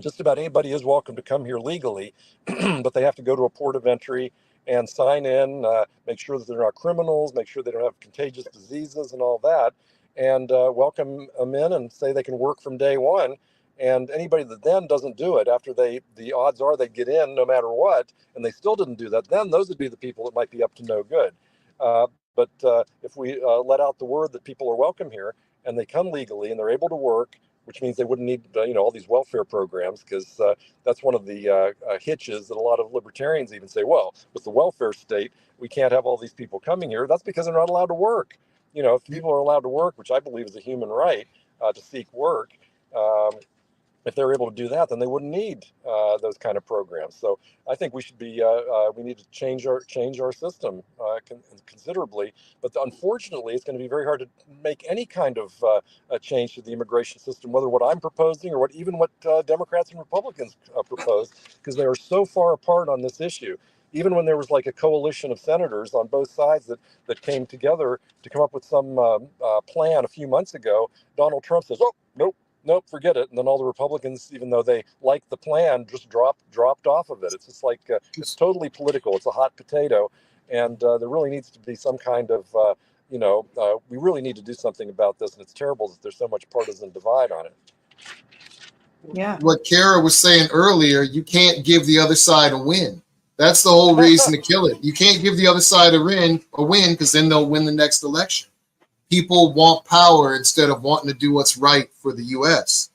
Just about anybody is welcome to come here legally, but they have to go to a port of entry and sign in, make sure that they're not criminals, make sure they don't have contagious diseases and all that, and welcome them in and say they can work from day one. And anybody that then doesn't do it after the odds are they get in no matter what, and they still didn't do that, then those would be the people that might be up to no good. But if we let out the word that people are welcome here and they come legally and they're able to work, which means they wouldn't need all these welfare programs, because that's one of the hitches that a lot of libertarians even say, well, with the welfare state, we can't have all these people coming here. That's because they're not allowed to work. If people are allowed to work, which I believe is a human right to seek work, if they're able to do that, then they wouldn't need those kind of programs. So I think we should be we need to change our system considerably. But unfortunately, it's going to be very hard to make any kind of a change to the immigration system, whether what I'm proposing or what Democrats and Republicans propose, because they are so far apart on this issue. Even when there was like a coalition of senators on both sides that came together to come up with some plan a few months ago, Donald Trump says, "Oh, nope, forget it." And then all the Republicans, even though they liked the plan, just dropped off of it. It's just like it's totally political. It's a hot potato, and there really needs to be some kind of we really need to do something about this. And it's terrible that there's so much partisan divide on it. Yeah. What Cara was saying earlier, you can't give the other side a win. That's the whole reason to kill it. You can't give the other side a win because then they'll win the next election. People want power instead of wanting to do what's right for the U.S.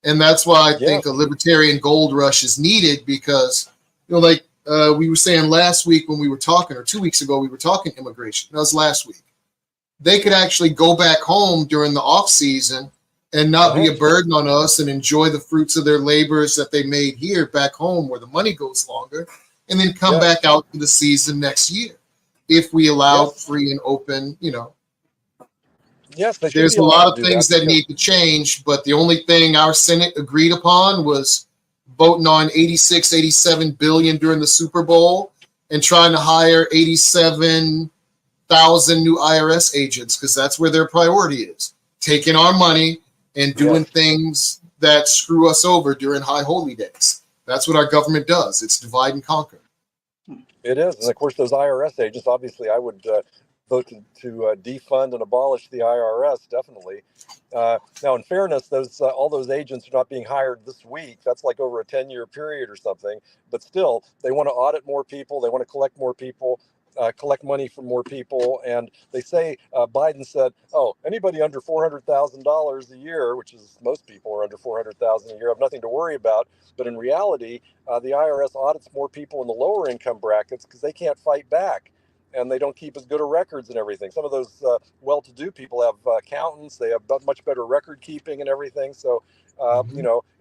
And that's why I think a libertarian gold rush is needed, because, we were saying last week when we were talking, or 2 weeks ago, we were talking immigration. That was last week. They could actually go back home during the off season and not be a burden on us and enjoy the fruits of their labors that they made here back home where the money goes longer, and then come back out to the season next year if we allow free and open, Yes, there's a lot of things that need to change, but the only thing our Senate agreed upon was voting on 87 billion during the Super Bowl and trying to hire 87,000 new IRS agents, because that's where their priority is, taking our money and doing things that screw us over during high holy days. That's what our government does. It's divide and conquer. It is. And of course, those IRS agents, obviously, I would vote to defund and abolish the IRS, definitely. Now, in fairness, all those agents are not being hired this week. That's like over a 10-year period or something. But still, they want to audit more people. They want to collect more people, collect money from more people. And they say, Biden said, oh, anybody under $400,000 a year, which is most people are under $400,000 a year, have nothing to worry about. But in reality, the IRS audits more people in the lower income brackets because they can't fight back. And they don't keep as good of records and everything. Some of those well-to-do people have accountants. They have much better record keeping and everything. So,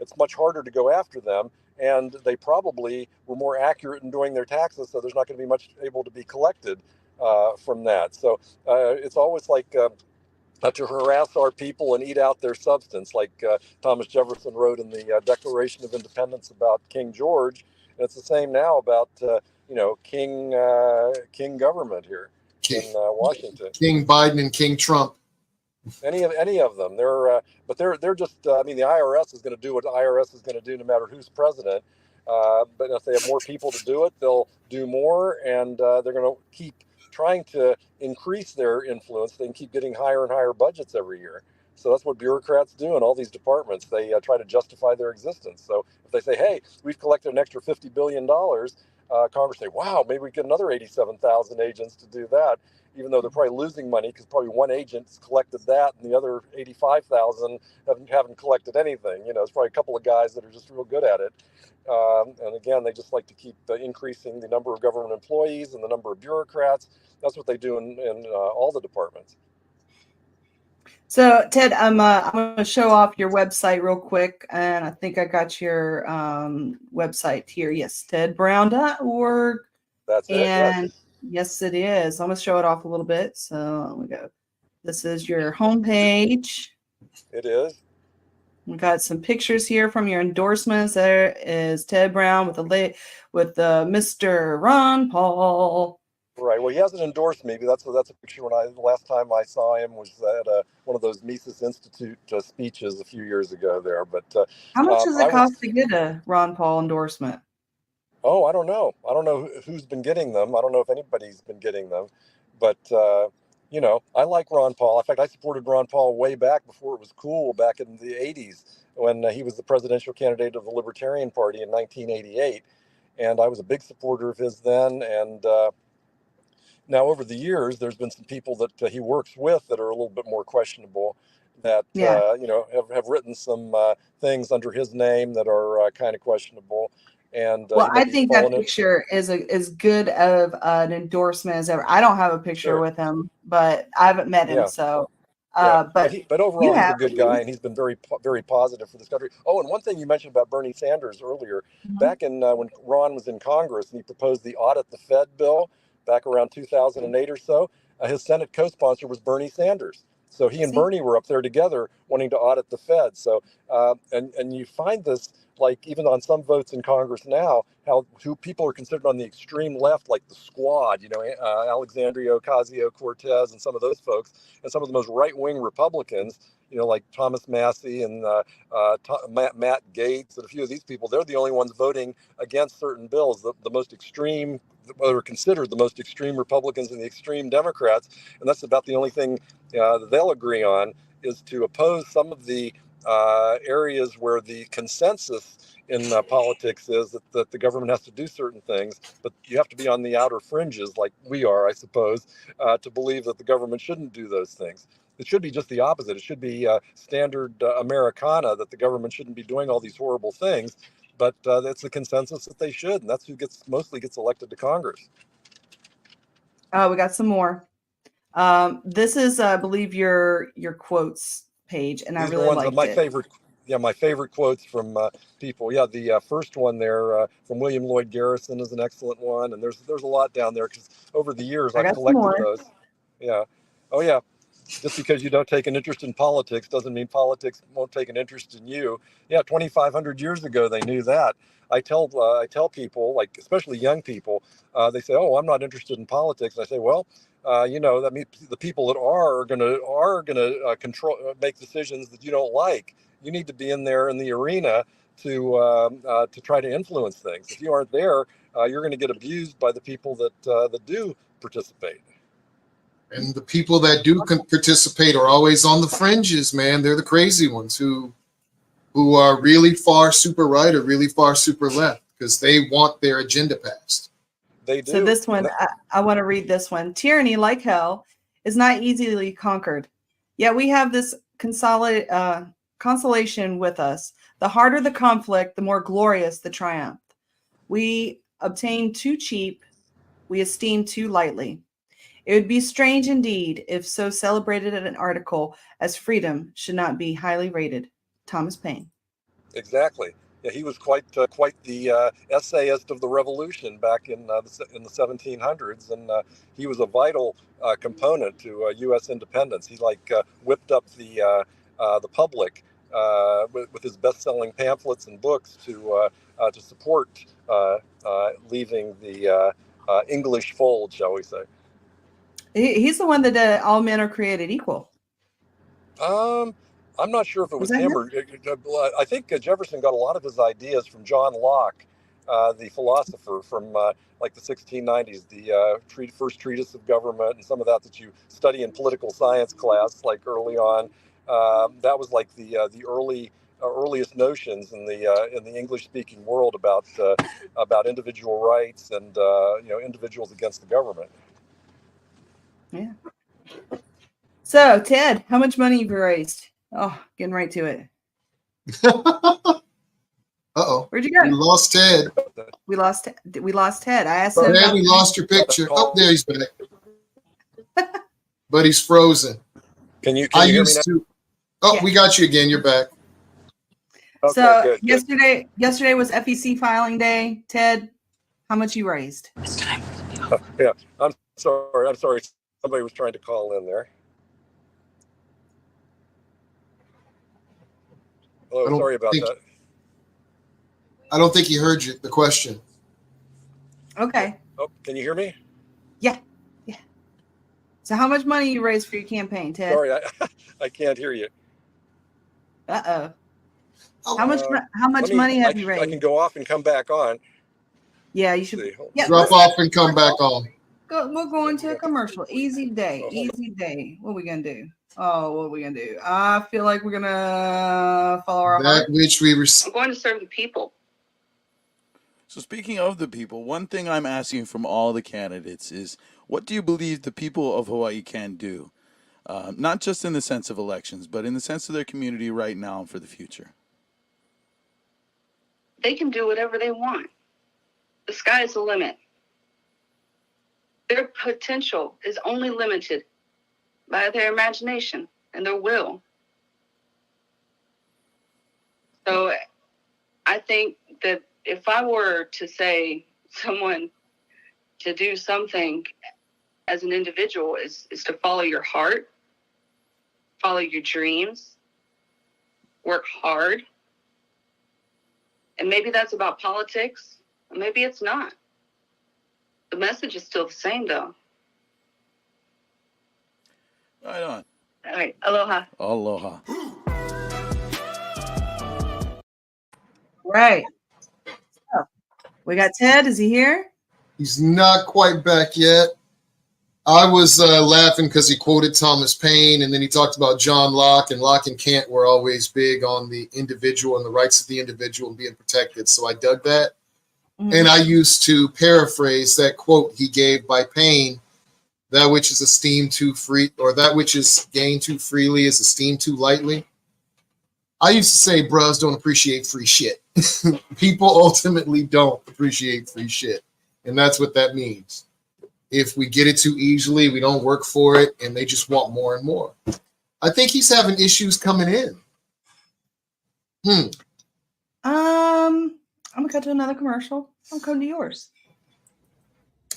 it's much harder to go after them. And they probably were more accurate in doing their taxes. So there's not going to be much able to be collected from that. So it's always like to harass our people and eat out their substance, like Thomas Jefferson wrote in the Declaration of Independence about King George. And it's the same now about King government here in Washington. King Biden and King Trump. Any of them. They're just. The IRS is going to do what the IRS is going to do, no matter who's president. But if they have more people to do it, they'll do more, and they're going to keep trying to increase their influence. They can keep getting higher and higher budgets every year. So that's what bureaucrats do in all these departments. They try to justify their existence. So if they say, hey, we've collected an extra $50 billion, Congress say, wow, maybe we get another 87,000 agents to do that, even though they're probably losing money because probably one agent's collected that and the other 85,000 haven't collected anything. You know, it's probably a couple of guys that are just real good at it. And again, they just like to keep increasing the number of government employees and the number of bureaucrats. That's what they do in all the departments. So, Ted, I'm going to show off your website real quick, and I think I got your website here. Yes, tedbrown.org. That's it. And yes, it is. I'm going to show it off a little bit. So, we go. This is your homepage. It is. We got some pictures here from your endorsements. There is Ted Brown with Mr. Ron Paul. Right. Well, he hasn't endorsed me, but that's a picture the last time I saw him was at one of those Mises Institute speeches a few years ago there. But how much does it cost to get a Ron Paul endorsement? Oh, I don't know. I don't know who's been getting them. I don't know if anybody's been getting them, but you know, I like Ron Paul. In fact, I supported Ron Paul way back before it was cool, back in the 80s when he was the presidential candidate of the Libertarian Party in 1988, and I was a big supporter of his then. And now, over the years, there's been some people that he works with that are a little bit more questionable that, you know, have written some things under his name that are kind of questionable. And well, I think that picture is as good of an endorsement as ever. I don't have a picture with him, but I haven't met him. So, but overall, he's a good guy, and he's been very, very positive for this country. Oh, and one thing you mentioned about Bernie Sanders earlier, back in when Ron was in Congress and he proposed the Audit the Fed bill back around 2008 or so, his Senate co-sponsor was Bernie Sanders. So he and Bernie were up there together wanting to audit the Fed. So, and you find this, like even on some votes in Congress now, who people are considered on the extreme left, like the Squad, you know, Alexandria Ocasio-Cortez and some of those folks, and some of the most right-wing Republicans, you know, like Thomas Massey and Matt Gaetz and a few of these people, they're the only ones voting against certain bills, the most extreme, what are considered the most extreme Republicans and the extreme Democrats. And that's about the only thing that they'll agree on, is to oppose some of the areas where the consensus in politics is that the government has to do certain things, but you have to be on the outer fringes, like we are, I suppose, to believe that the government shouldn't do those things. It should be just the opposite. It should be standard Americana, that the government shouldn't be doing all these horrible things, but that's the consensus that they should, and that's who mostly gets elected to Congress. We got some more. This is, I believe, your quotes page, and these I really like my favorite. Yeah, my favorite quotes from people. Yeah, the first one there from William Lloyd Garrison is an excellent one, and there's a lot down there because over the years I've collected those. Yeah. Oh yeah. Just because you don't take an interest in politics doesn't mean politics won't take an interest in you. Yeah, 2,500 years ago they knew that. I tell people, like especially young people, they say, "Oh, I'm not interested in politics." And I say, "Well, you know, that means the people that are gonna control, make decisions that you don't like. You need to be in there in the arena to try to influence things. If you aren't there, you're going to get abused by the people that do participate." And the people that do participate are always on the fringes, man. They're the crazy ones who are really far super right or really far super left because they want their agenda passed. They do. So this one, I want to read this one. Tyranny, like hell, is not easily conquered. Yet we have this consolation with us. The harder the conflict, the more glorious the triumph. We obtain too cheap, we esteem too lightly. It would be strange indeed if so celebrated an article as freedom should not be highly rated. Thomas Paine. Exactly. Yeah, he was quite the essayist of the Revolution back in the 1700s, and he was a vital component to U.S. independence. He whipped up the public with his best-selling pamphlets and books to support leaving the English fold, shall we say. He's the one that all men are created equal. I'm not sure if it was him or I think Jefferson got a lot of his ideas from John Locke, the philosopher from like the 1690s, the first treatise of government, and some of that you study in political science class, like early on. That was like the early earliest notions in the English-speaking world about individual rights and individuals against the government. Yeah. So, Ted, how much money have you raised? Oh, getting right to it. Uh-oh. Where'd you go? We lost Ted. We lost Ted. I asked him. Ted, we lost your picture. Oh, there he's back. But he's frozen. Can you hear me now? Oh, Yeah. we got you again. You're back. Okay, So good. yesterday was FEC filing day. Ted, how much you raised? Yeah, I'm sorry. Somebody was trying to call in there. Hello, sorry about that. I don't think he heard you, the question. Okay. Oh, can you hear me? Yeah. So how much money you raised for your campaign, Ted? Sorry, I can't hear you. Uh-oh. Oh, How much money have you raised? I can go off and come back on. Yeah, you should. See. Yeah, drop off and come back on. we'll go into a commercial. Easy day. What are we gonna do? Oh, what are we gonna do? I feel like we're gonna follow our heart. That which we receive. I'm going to serve the people. So speaking of the people, one thing I'm asking from all the candidates is, what do you believe the people of Hawaii can do? Not just in the sense of elections, but in the sense of their community right now and for the future. They can do whatever they want. The sky is the limit. Their potential is only limited by their imagination and their will. So I think that if I were to say someone to do something as an individual is to follow your heart, follow your dreams, work hard. And maybe that's about politics, or maybe it's not. The message is still the same, though. Right on. All right. Aloha. Aloha. Right. So, we got Ted. Is he here? He's not quite back yet. I was laughing because he quoted Thomas Paine, and then he talked about John Locke, and Locke and Kant were always big on the individual and the rights of the individual and being protected. So I dug that. Mm-hmm. And I used to paraphrase that quote he gave by Paine: that which is esteemed too free, or that which is gained too freely is esteemed too lightly. I used to say, bros don't appreciate free shit. People ultimately don't appreciate free shit. And that's what that means. If we get it too easily, we don't work for it, and they just want more and more. I think he's having issues coming in. I'm gonna cut to another commercial. I'll come to yours.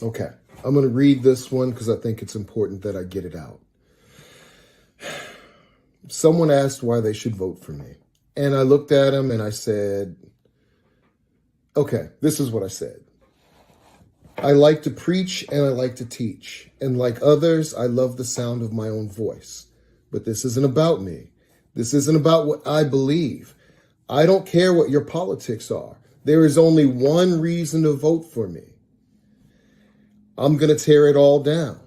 Okay. I'm going to read this one because I think it's important that I get it out. Someone asked why they should vote for me. And I looked at him and I said, okay, this is what I said. I like to preach and I like to teach. And like others, I love the sound of my own voice. But this isn't about me. This isn't about what I believe. I don't care what your politics are. There is only one reason to vote for me. I'm going to tear it all down.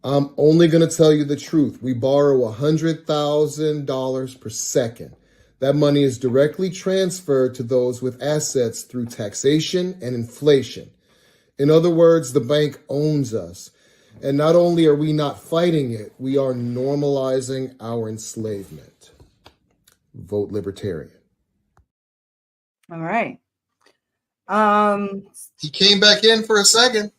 I'm only going to tell you the truth. We borrow $100,000 per second. That money is directly transferred to those with assets through taxation and inflation. In other words, the bank owns us. And not only are we not fighting it, we are normalizing our enslavement. Vote Libertarian. All right. He came back in for a second.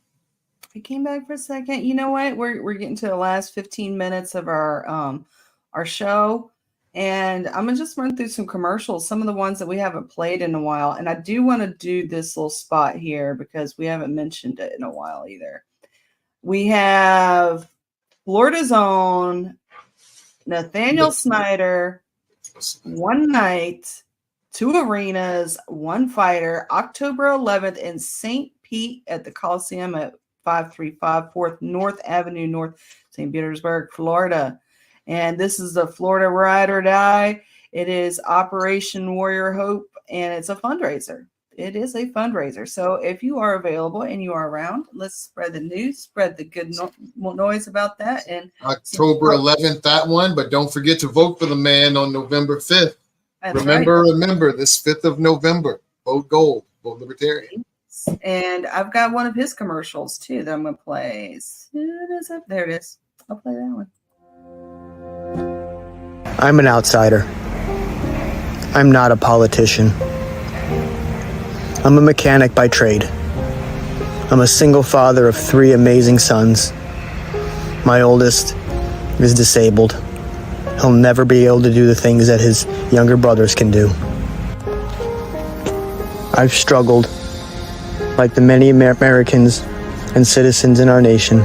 He came back for a second. You know what? We're getting to the last 15 minutes of our show, and I'm gonna just run through some commercials, some of the ones that we haven't played in a while. And I do want to do this little spot here because we haven't mentioned it in a while either. We have Florida's own Nathaniel Snyder, one night, 2 arenas, 1 fighter, October 11th in St. Pete at the Coliseum at 535 4th North Avenue, North St. Petersburg, Florida. And this is the Florida Ride or Die. It is Operation Warrior Hope, and it's a fundraiser. It is a fundraiser. So if you are available and you are around, let's spread the news, spread the good noise about that. And October 11th, that one. But don't forget to vote for the man on November 5th. That's Remember, this 5th of November, vote gold, vote Libertarian. right. And I've got one of his commercials too that I'm gonna play. There it is. I'll play that one. I'm an outsider. I'm not a politician. I'm a mechanic by trade. I'm a single father of 3 amazing sons. My oldest is disabled. He'll never be able to do the things that his younger brothers can do. I've struggled, like the many Americans and citizens in our nation,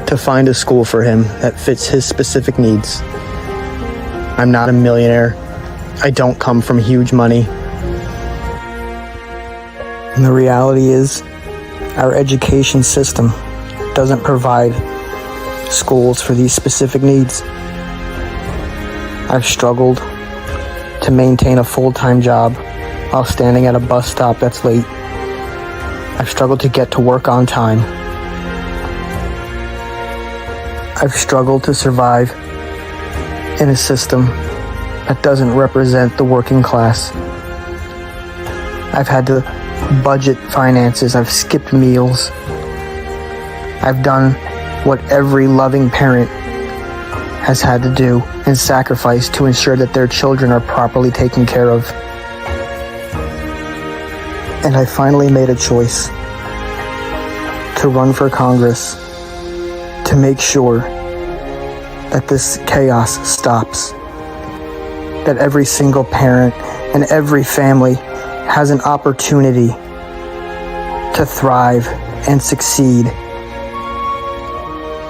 to find a school for him that fits his specific needs. I'm not a millionaire. I don't come from huge money. And the reality is, our education system doesn't provide schools for these specific needs. I've struggled to maintain a full-time job while standing at a bus stop that's late. I've struggled to get to work on time. I've struggled to survive in a system that doesn't represent the working class. I've had to budget finances. I've skipped meals. I've done what every loving parent has had to do and sacrifice to ensure that their children are properly taken care of. And I finally made a choice to run for Congress to make sure that this chaos stops. That every single parent and every family has an opportunity to thrive and succeed.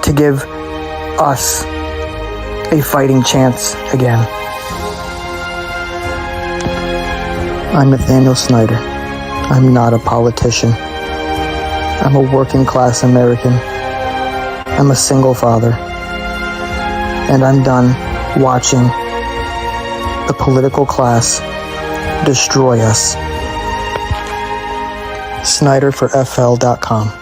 To give us a fighting chance again. I'm Nathaniel Snyder. I'm not a politician. I'm a working class American. I'm a single father. And I'm done watching the political class destroy us. SnyderForFL.com.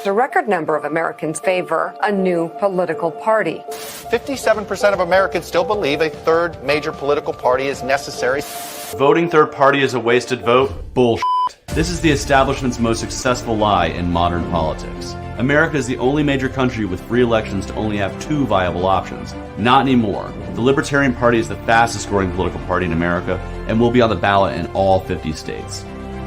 A record number of Americans favor a new political party. 57% of Americans still believe a third major political party is necessary. Voting third party is a wasted vote? Bullshit. This is the establishment's most successful lie in modern politics. America is the only major country with free elections to only have 2 viable options. Not anymore. The Libertarian Party is the fastest growing political party in America and will be on the ballot in all 50 states.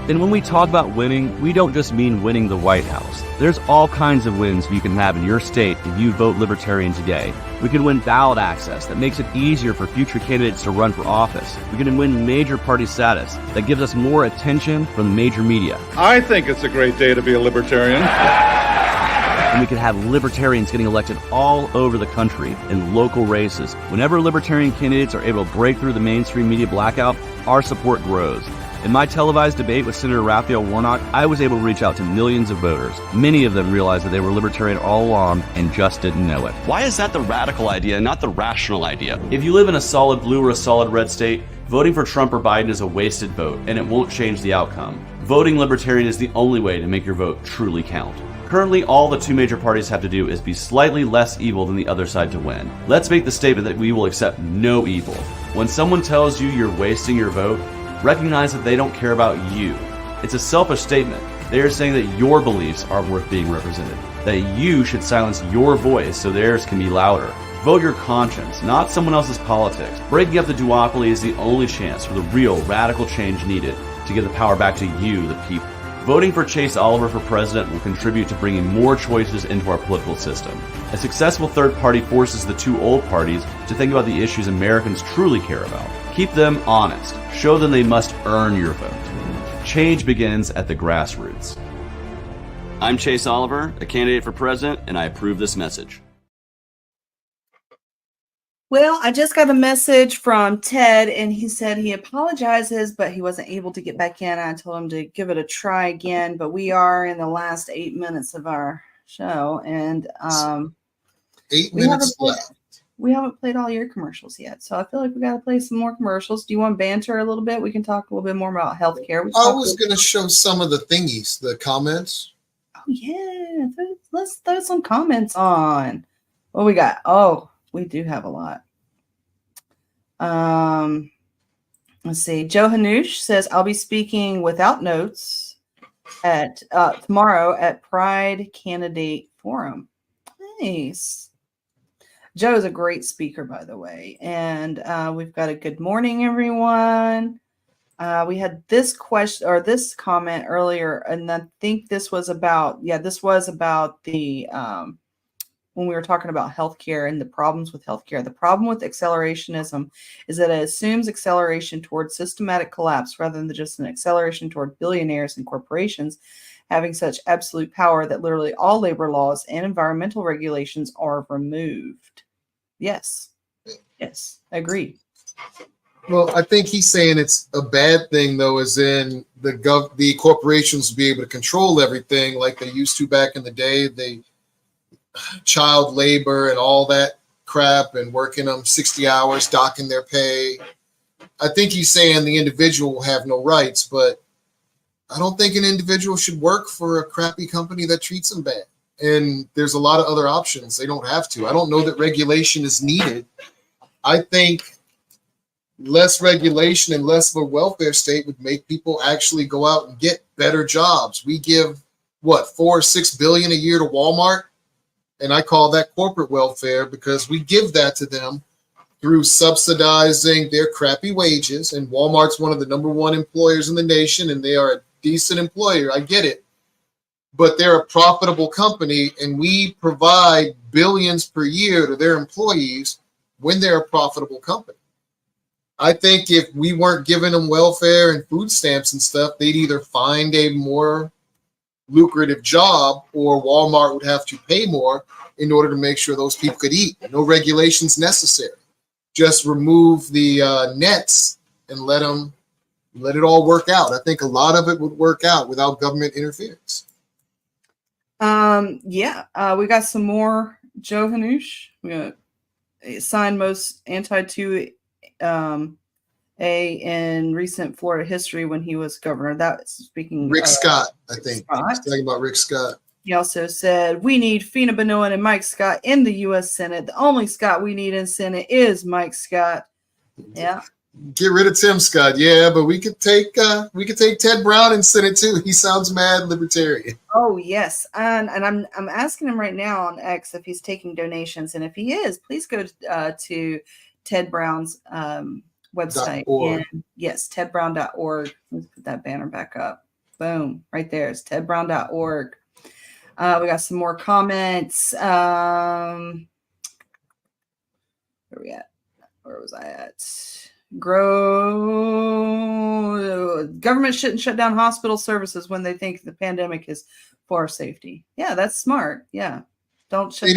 And when we talk about winning, we don't just mean winning the White House. There's all kinds of wins you can have in your state if you vote Libertarian today. We can win ballot access that makes it easier for future candidates to run for office. We can win major party status that gives us more attention from the major media. I think it's a great day to be a Libertarian. And we could have Libertarians getting elected all over the country in local races. Whenever Libertarian candidates are able to break through the mainstream media blackout, our support grows. In my televised debate with Senator Raphael Warnock, I was able to reach out to millions of voters. Many of them realized that they were Libertarian all along and just didn't know it. Why is that the radical idea, not the rational idea? If you live in a solid blue or a solid red state, voting for Trump or Biden is a wasted vote, and it won't change the outcome. Voting Libertarian is the only way to make your vote truly count. Currently, all the 2 major parties have to do is be slightly less evil than the other side to win. Let's make the statement that we will accept no evil. When someone tells you you're wasting your vote, recognize that they don't care about you. It's a selfish statement. They are saying that your beliefs aren't worth being represented, that you should silence your voice so theirs can be louder. Vote your conscience, not someone else's politics. Breaking up the duopoly is the only chance for the real radical change needed to give the power back to you, the people. Voting for Chase Oliver for president will contribute to bringing more choices into our political system. A successful third party forces the 2 old parties to think about the issues Americans truly care about. Keep them honest. Show them they must earn your vote. Change begins at the grassroots. I'm Chase Oliver, a candidate for president, and I approve this message. Well, I just got a message from Ted, and he said he apologizes, but he wasn't able to get back in. I told him to give it a try again, but we are in the last 8 minutes of our show, and 8 minutes left. We haven't played all your commercials yet, so I feel like we got to play some more commercials. Do you want banter a little bit? We can talk a little bit more about healthcare. I was going to show some of the thingies, the comments. Oh yeah, let's throw some comments on. What we got? Oh, we do have a lot. Let's see. Joe Hanush says, I'll be speaking without notes at tomorrow at Pride Candidate Forum. Nice. Joe is a great speaker, by the way. And we've got a good morning, everyone. We had this question or this comment earlier, and I think this was about, the when we were talking about healthcare and the problems with healthcare. The problem with accelerationism is that it assumes acceleration towards systematic collapse rather than just an acceleration toward billionaires and corporations having such absolute power that literally all labor laws and environmental regulations are removed. Yes, agreed. Well, I think he's saying it's a bad thing, though, as in the corporations will be able to control everything like they used to back in the day. Child labor and all that crap and working them 60 hours, docking their pay. I think he's saying the individual will have no rights, but I don't think an individual should work for a crappy company that treats them bad. And there's a lot of other options. They don't have to. I don't know that regulation is needed. I think less regulation and less of a welfare state would make people actually go out and get better jobs. We give, $4 or $6 billion a year to Walmart? And I call that corporate welfare because we give that to them through subsidizing their crappy wages. And Walmart's one of the #1 employers in the nation, and they are a decent employer. I get it. But they're a profitable company, and we provide billions per year to their employees when they're a profitable company. I think if we weren't giving them welfare and food stamps and stuff, they'd either find a more lucrative job or Walmart would have to pay more in order to make sure those people could eat. No regulations necessary. Just remove the nets and let it all work out. I think a lot of it would work out without government interference. We got some more Joe Hanush. We got signed most anti-2A in recent Florida history when he was governor. That's speaking Rick Scott, I think. Scott. He's talking about Rick Scott. He also said, we need Feena Benoit and Mike Scott in the U.S. Senate. The only Scott we need in Senate is Mike Scott. Yeah. Get rid of Tim Scott. Yeah, but we could take Ted Brown in Senate too. He sounds mad libertarian. Oh yes, and I'm asking him right now on X if he's taking donations, and if he is, please go to Ted Brown's website. And yes, tedbrown.org. Let's put that banner back up. Boom, right there. It's tedbrown.org. We got some more comments. Where we at? Where was I at? Government shouldn't shut down hospital services when they think the pandemic is for our safety. Yeah, that's smart. Yeah. Don't shut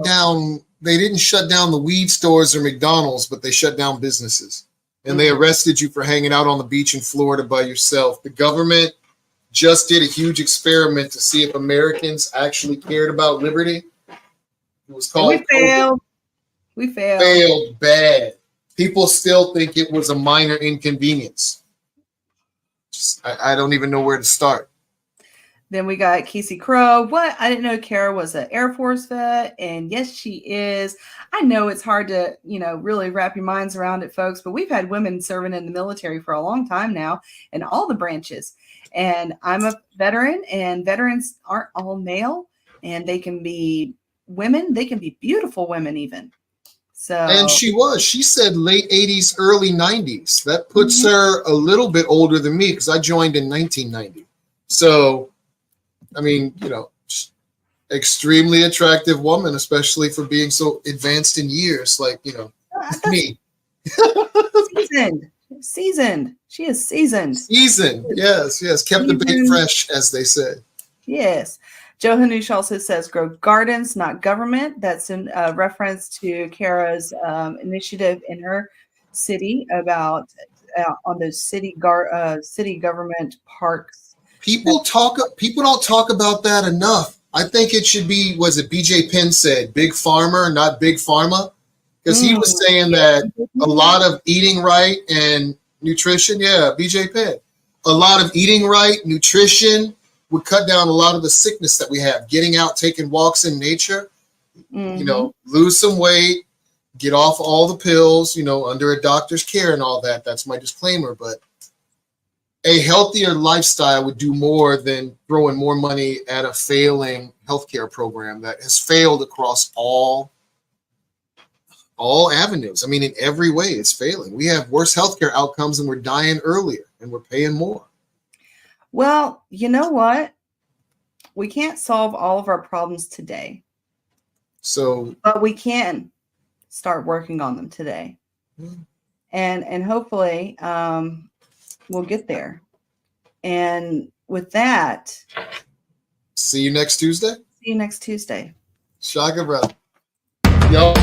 down. They didn't shut down the weed stores or McDonald's, but they shut down businesses. And they arrested you for hanging out on the beach in Florida by yourself. The government just did a huge experiment to see if Americans actually cared about liberty. It was called. We failed. We failed. Failed bad. People still think it was a minor inconvenience. I don't even know where to start. Then we got Casey Crow. What? I didn't know Cara was an Air Force vet. And yes, she is. I know it's hard to, really wrap your minds around it, folks, but we've had women serving in the military for a long time now in all the branches. And I'm a veteran, and veterans aren't all male, and they can be women. They can be beautiful women even. So, and she said late 80s, early 90s. That puts her a little bit older than me because I joined in 1990. So, I mean, extremely attractive woman, especially for being so advanced in years, like, me. Seasoned. She is seasoned. Seasoned. Yes. Kept the bait fresh, as they say. Yes. Joe Hanush also says grow gardens, not government. That's in reference to Cara's initiative in her city about on those city government parks. People don't talk about that enough. I think it should be, was it BJ Penn said, big farmer, not big pharma? Because he was saying that a lot of eating right and nutrition, BJ Penn, a lot of eating right, nutrition would cut down a lot of the sickness that we have. Getting out, taking walks in nature, you know, lose some weight, get off all the pills, you know, under a doctor's care and all that. That's my disclaimer. But a healthier lifestyle would do more than throwing more money at a failing healthcare program that has failed across all avenues. I mean, in every way, it's failing. We have worse healthcare outcomes and we're dying earlier and we're paying more. Well, you know what? We can't solve all of our problems today. But we can start working on them today. And hopefully we'll get there. And with that, see you next Tuesday. See you next Tuesday. Shaka, brother. Yo.